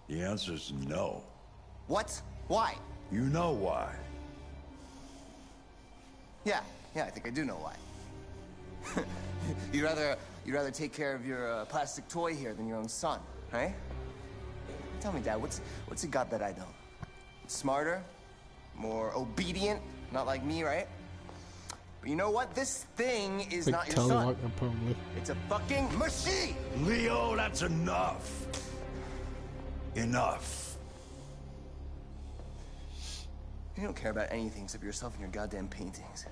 The answer's no. What? Why? You know why. Yeah, I think I do know why. You'd rather take care of your plastic toy here than your own son, right? Tell me, Dad, what's he got that I don't? Smarter? More obedient? Not like me, right? But you know what? This thing is not your son. Probably. It's a fucking machine! Leo, that's enough. Enough. You don't care about anything except yourself and your goddamn paintings.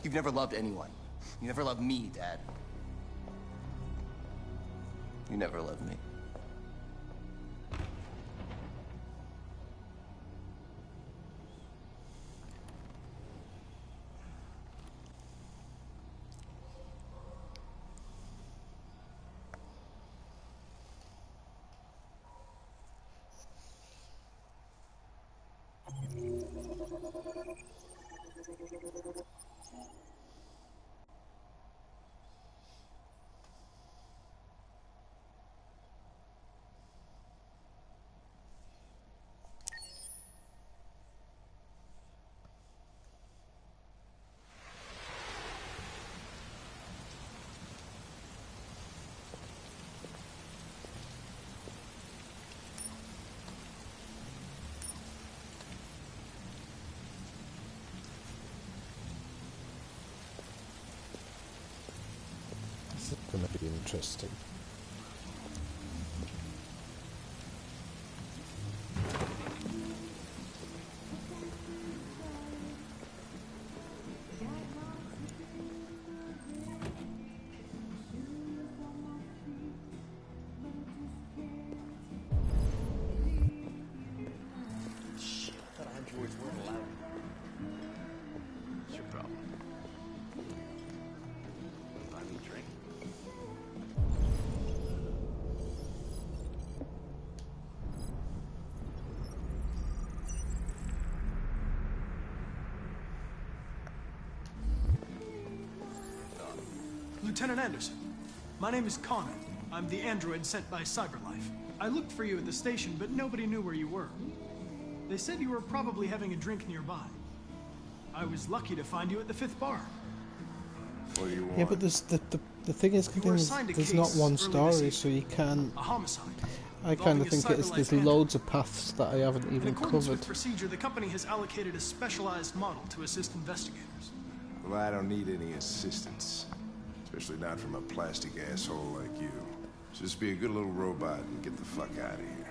You've never loved anyone. You never loved me, Dad. You never loved me. This is going to be interesting. Shit, I thought androids weren't allowed. It's your problem. Buy me a drink. Lieutenant Anderson, my name is Connor. I'm the android sent by CyberLife. I looked for you at the station, but nobody knew where you were. They said you were probably having a drink nearby. I was lucky to find you at the 5th bar. What do you want? Yeah, but there's the thing is, You were assigned a there's not case one earlier story, this so you can't. A homicide. I kind involving of a think it's there's CyberLife loads of paths that I haven't In even accordance covered. with procedure, the company has allocated a specialized model to assist investigators. Well, I don't need any assistance. Especially not from a plastic asshole like you. Just be a good little robot and get the fuck out of here.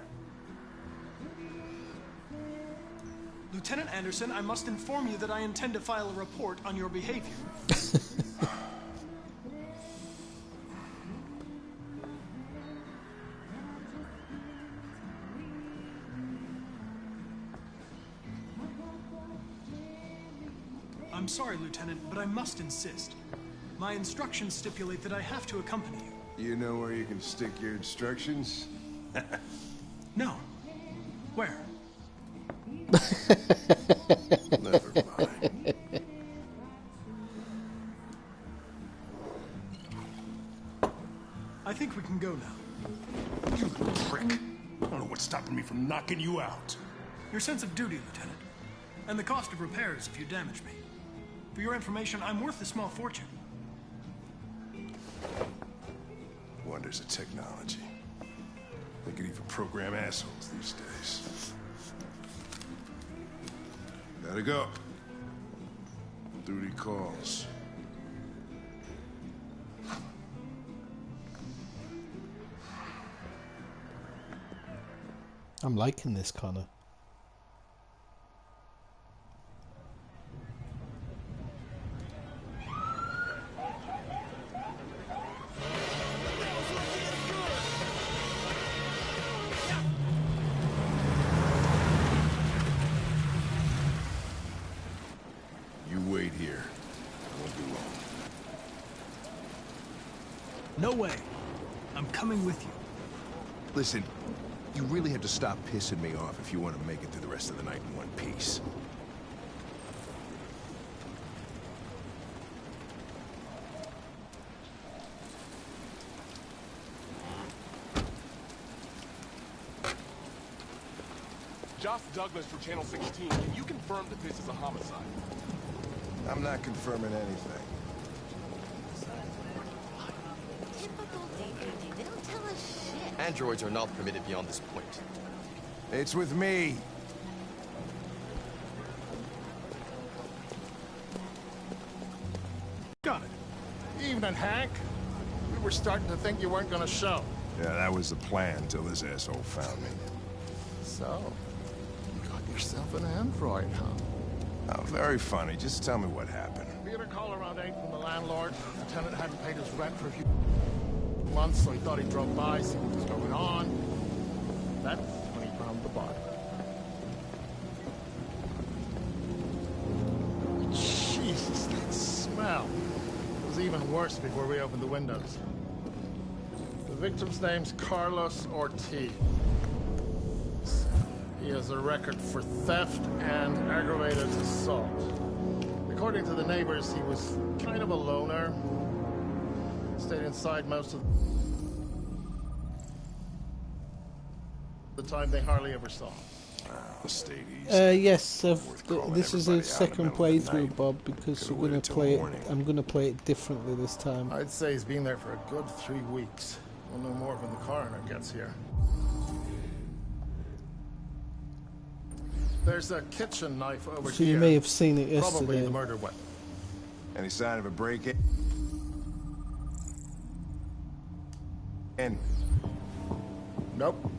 Lieutenant Anderson, I must inform you that I intend to file a report on your behavior. I'm sorry, Lieutenant, but I must insist. My instructions stipulate that I have to accompany you. You know where you can stick your instructions? No. Where? Never mind. I think we can go now. You little prick. I don't know what's stopping me from knocking you out. Your sense of duty, Lieutenant. And the cost of repairs if you damage me. For your information, I'm worth a small fortune. Wonders of technology. They could even program assholes these days. Gotta go. Duty calls. I'm liking this, Connor. You wait here. I won't be long. No way. I'm coming with you. Listen, you really have to stop pissing me off if you want to make it through the rest of the night in one piece. Josh Douglas from Channel 16, can you confirm that this is a homicide? I'm not confirming anything. Typical DVD. They don't tell us shit. Androids are not permitted beyond this point. It's with me. Got it. Evening, Hank. We were starting to think you weren't gonna show. Yeah, that was the plan until this asshole found me. So, you got yourself an android, huh? Oh, very funny. Just tell me what happened. We had a call around 8 from the landlord. The tenant hadn't paid his rent for a few months, so he thought he'd drop by, see what was going on. That's when he found the body. Jesus, that smell. It was even worse before we opened the windows. The victim's name's Carlos Ortiz. He has a record for theft and aggravated assault. According to the neighbors, he was kind of a loner. Stayed inside most of the time. They hardly ever saw him. Yes, this is a second playthrough, Bob, because we're gonna play it. I'm gonna play it differently this time. I'd say he's been there for a good 3 weeks. We'll know more when the coroner gets here. There's a kitchen knife over So here. you may have seen it yesterday. Probably the murder weapon. Any sign of a break-in? Nope.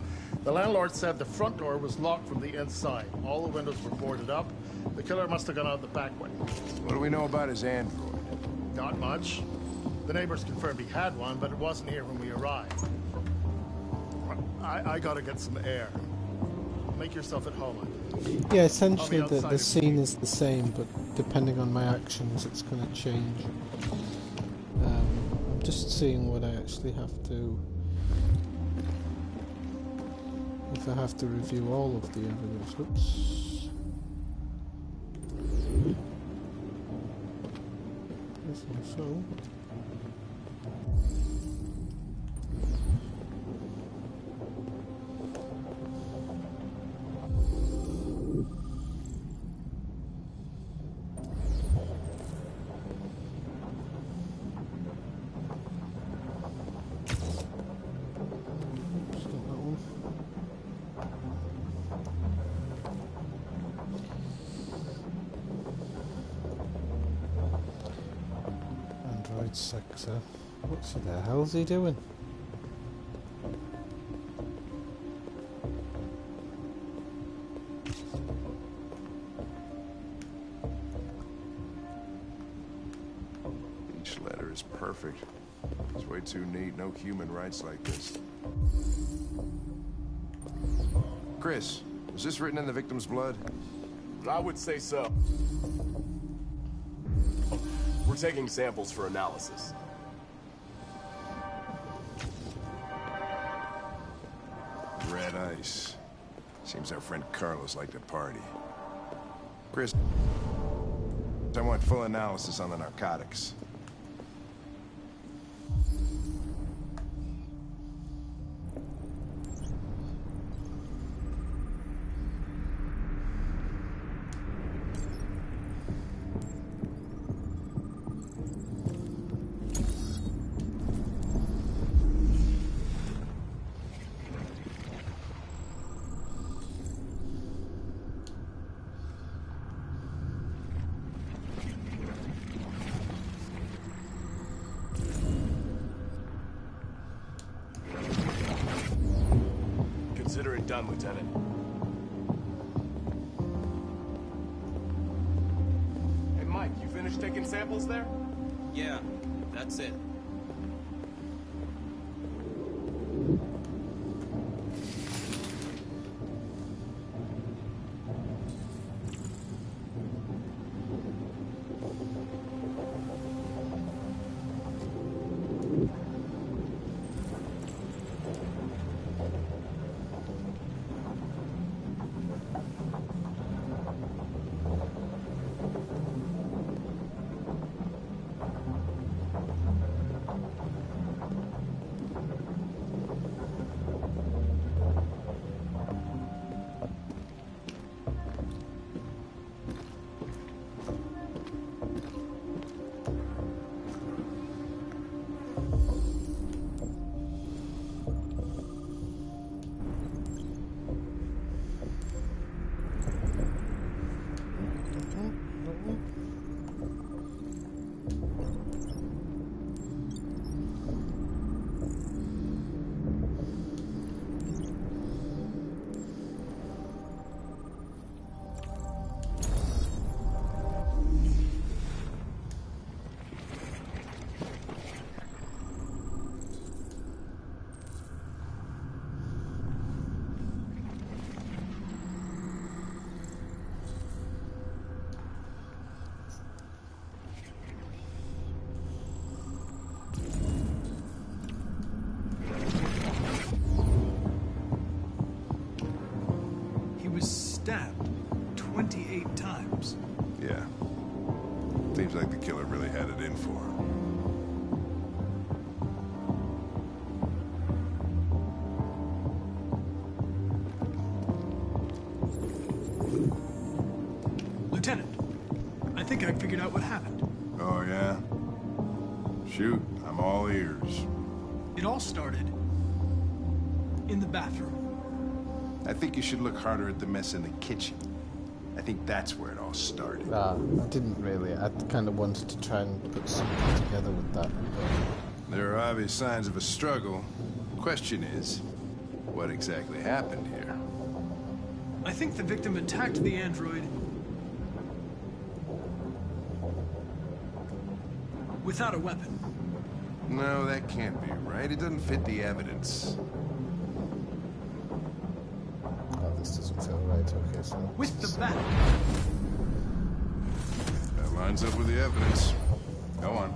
The landlord said the front door was locked from the inside. All the windows were boarded up. The killer must have gone out the back way. What do we know about his android? Not much. The neighbors confirmed he had one, but it wasn't here when we arrived. I gotta get some air. Make yourself at home. Yeah, essentially the scene is the same, but depending on my actions, it's going to change. I'm just seeing what I actually have to... If I have to review all of the evidence. Oops. I think so. Sexer. What the hell's he doing? Each letter is perfect. It's way too neat. No human writes like this. Chris, was this written in the victim's blood? I would say so. We're taking samples for analysis. Red ice. Seems our friend Carlos liked to party. Chris, I want full analysis on the narcotics. Consider it done, Lieutenant. Hey, Mike, you finished taking samples there? Yeah, that's it. stabbed 28 times. Yeah. Seems like the killer really had it in for him. Lieutenant, I think I figured out what happened. Oh, yeah? Shoot, I'm all ears. It all started in the bathroom. I think you should look harder at the mess in the kitchen. I think that's where it all started. I didn't really. I kind of wanted to try and put something together with that. But... There are obvious signs of a struggle. Question is, what exactly happened here? I think the victim attacked the android without a weapon. No, that can't be right. It doesn't fit the evidence. Oh, this doesn't feel right. Okay, so... With the bat. That lines up with the evidence. Go on.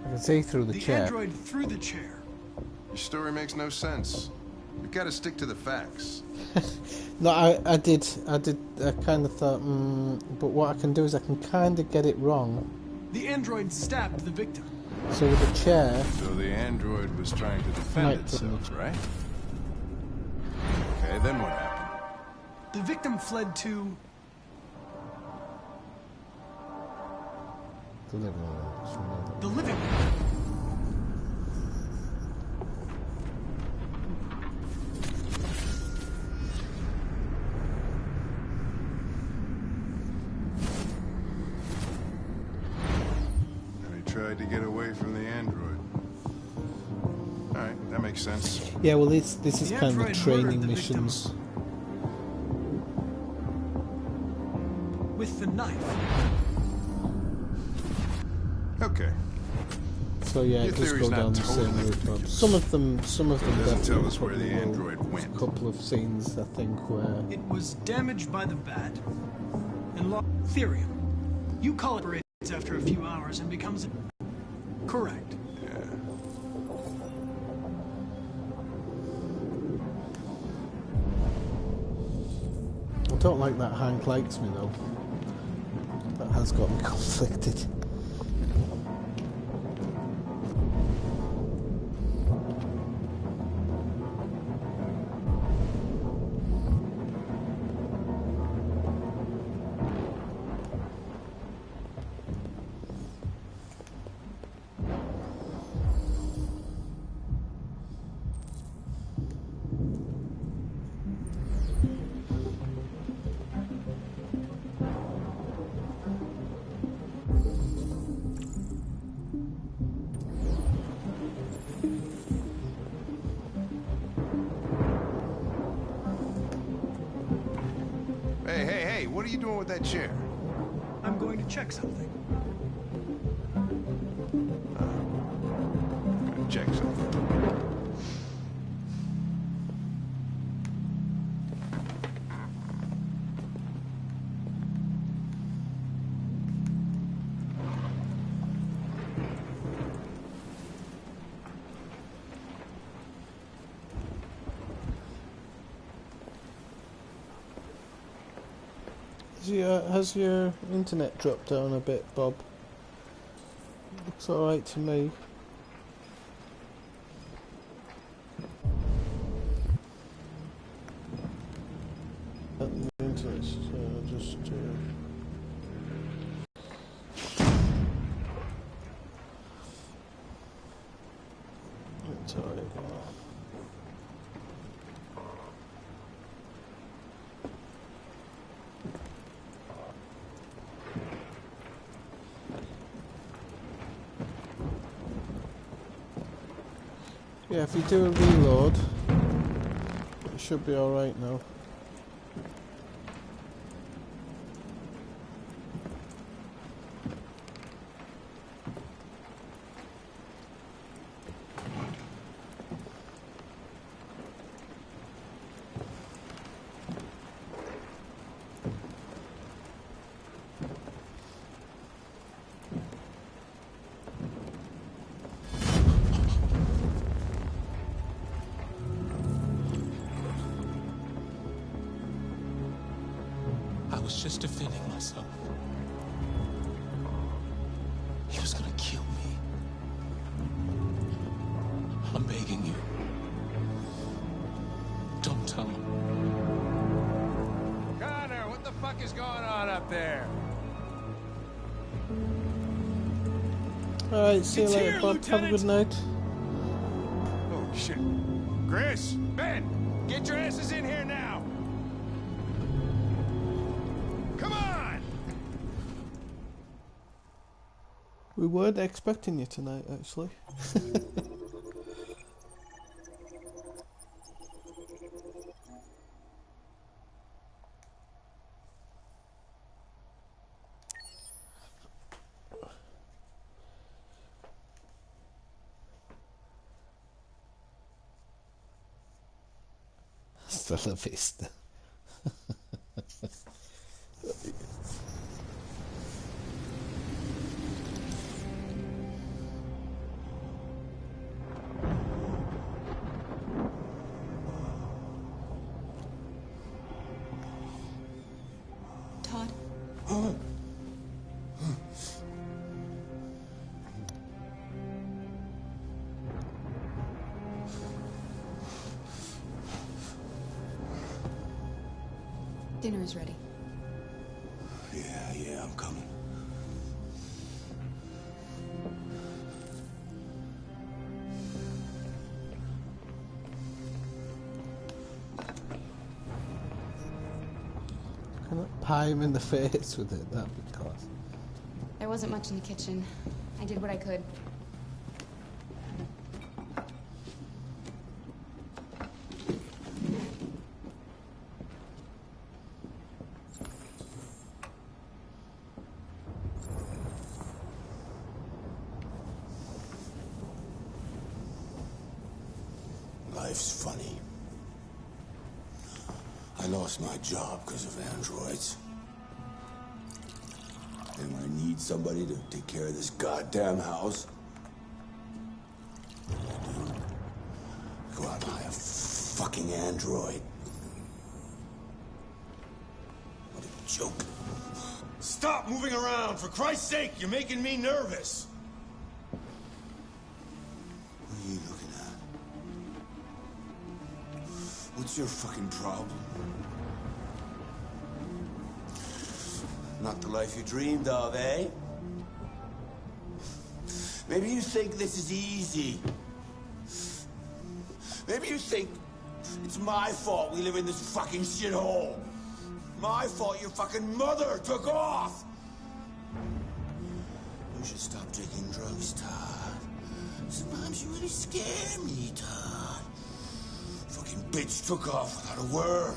I can see through the chair. The android threw the chair. Your story makes no sense. You've got to stick to the facts. No, I did. I kind of thought, but what I can do is I can kind of get it wrong. The android stabbed the victim. So with the chair... So the android was trying to defend itself, right? Okay, then what happened? The victim fled to... the living room. The living room. Tried to get away from the android. Alright, that makes sense. Yeah, well, this is kind of training missions. With the knife. Okay. So yeah, it does go down the same route. Some of them doesn't tell us where the android went. A couple of scenes, I think, where it was damaged by the bat and lost Therium. You call it after a few hours and becomes correct. Yeah. I don't like that Hank likes me though. That has got me conflicted. Hey, what are you doing with that chair? I'm going to check something. Check something. Has your internet dropped down a bit, Bob? Looks alright to me. The internet's just... It's alright. Yeah, if you do a reload, it should be alright now. was just defending myself. He was gonna kill me. I'm begging you. Don't tell him. Connor, what the fuck is going on up there? Alright, see you It's later, here, Bob. Have a good night. Oh, shit. Chris, Ben, get your asses in here now. Come on! We weren't expecting you tonight, actually. Hasta la vista. Todd? Dinner is ready. Yeah, I'm coming. Cannot pie him in the face with it, that'd be class. There wasn't much in the kitchen. I did what I could. Life's funny. I lost my job because of androids. And when I need somebody to take care of this goddamn house, what do? Go out and buy a fucking android. What a joke. Stop moving around! For Christ's sake, you're making me nervous! What are you looking at? What's your fucking problem? Not the life you dreamed of, eh? Maybe you think this is easy. Maybe you think it's my fault we live in this fucking shithole. My fault your fucking mother took off. You should stop taking drugs, Todd. Sometimes you really scare me, Todd. Fucking bitch took off without a word.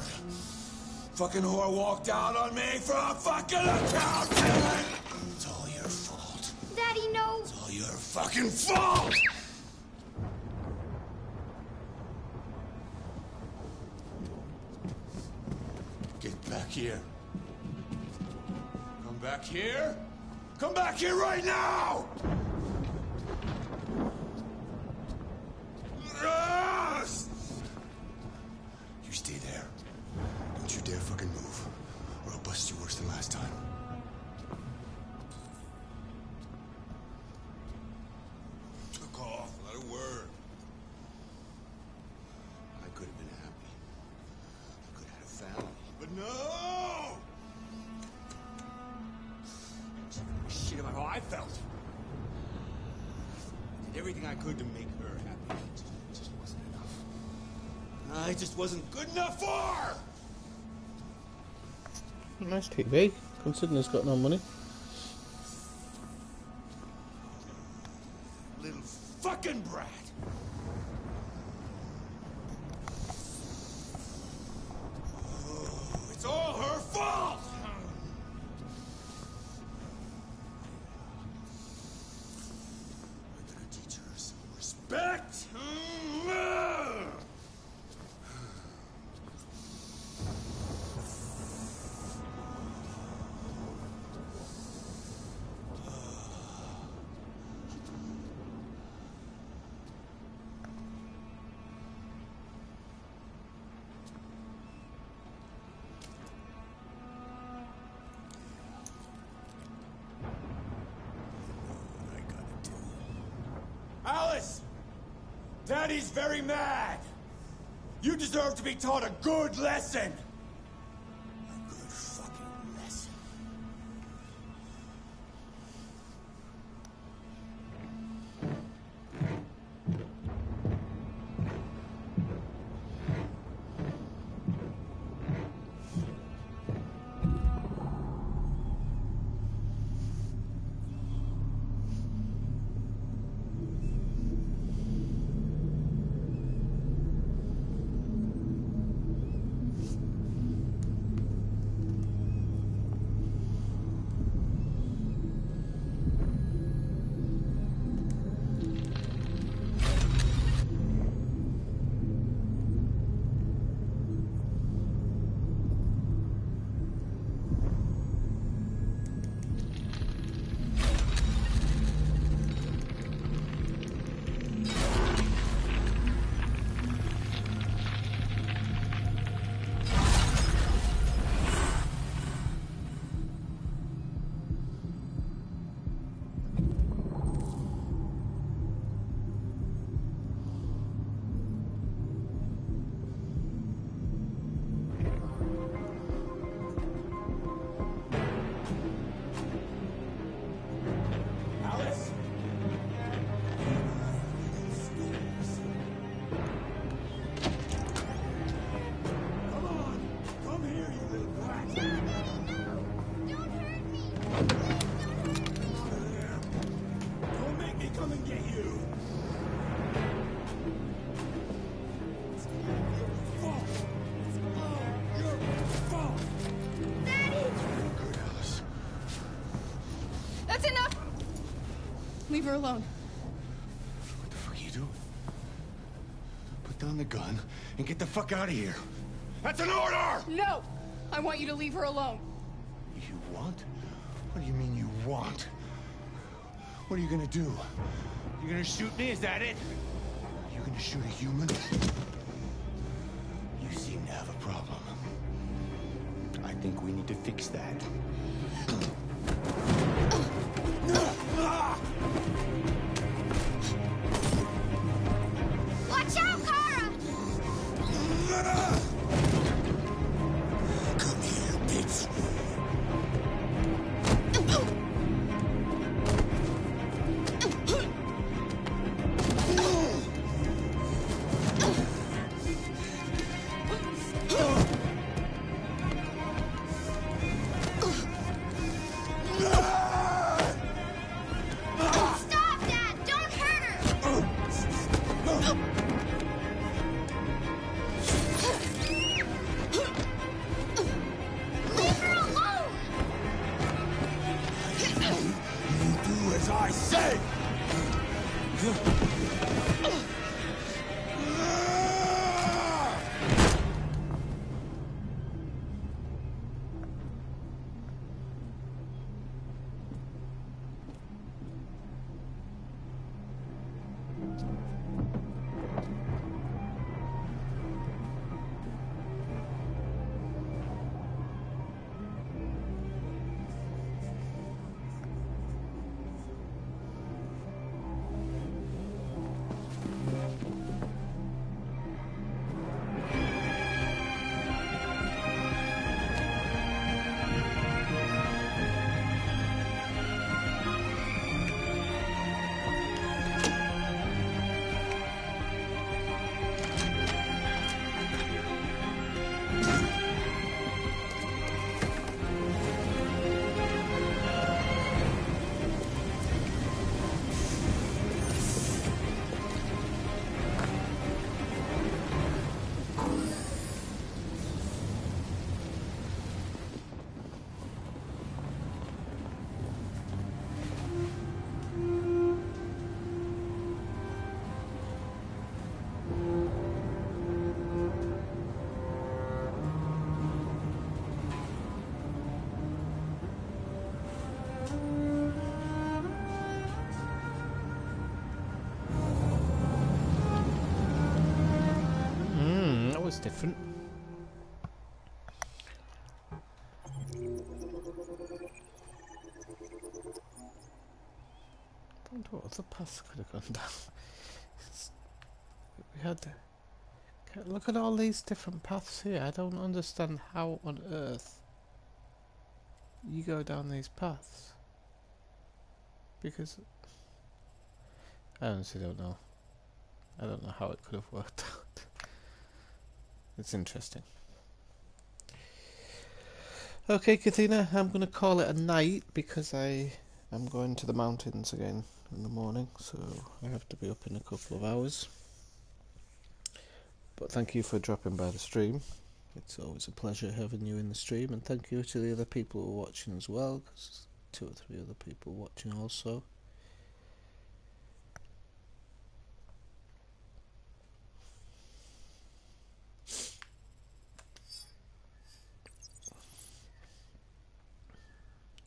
Fucking whore walked out on me for a fucking accountant! It's all your fault. Daddy, no! It's all your fucking fault! Get back here. Come back here. Come back here right now! You stay there. Don't you dare fucking move, or I'll bust you worse than last time. Took off without a word. I could have been happy. I could have had a family. But no! She didn't give a shit about how I felt. I did everything I could to make her happy. It just wasn't enough. I just wasn't good enough for her! Nice TV, considering he's got no money. Little fucking brat! Oh, it's all her fault! I better teach her some respect! Daddy's very mad. You deserve to be taught a good lesson. A good fucking lesson. Leave her alone. What the fuck are you doing? Put down the gun and get the fuck out of here. That's an order! No! I want you to leave her alone. You want? What do you mean you want? What are you gonna do? You gonna shoot me? Is that it? You gonna shoot a human? You seem to have a problem. I think we need to fix that. Watch out, Kara! Come here, bitch. Stop, Dad! Don't hurt her! Leave her alone! You do as I say! That was different. I wonder what other paths could have gone down. had... Look at all these different paths here. I don't understand how on earth you go down these paths. Because... I honestly don't know. I don't know how it could have worked out. It's interesting. Okay, Kathina, I'm going to call it a night because I am going to the mountains again in the morning, so I have to be up in a couple of hours. But thank you for dropping by the stream. It's always a pleasure having you in the stream, and thank you to the other people who are watching as well, because 2 or 3 other people watching also.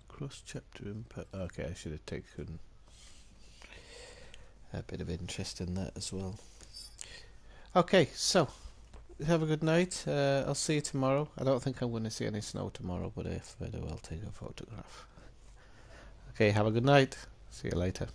Cross chapter impact. Okay, I should have taken a bit of interest in that as well. Okay, so have a good night. I'll see you tomorrow. I don't think I'm going to see any snow tomorrow, but if I do, I'll take a photograph. Okay, have a good night. See you later.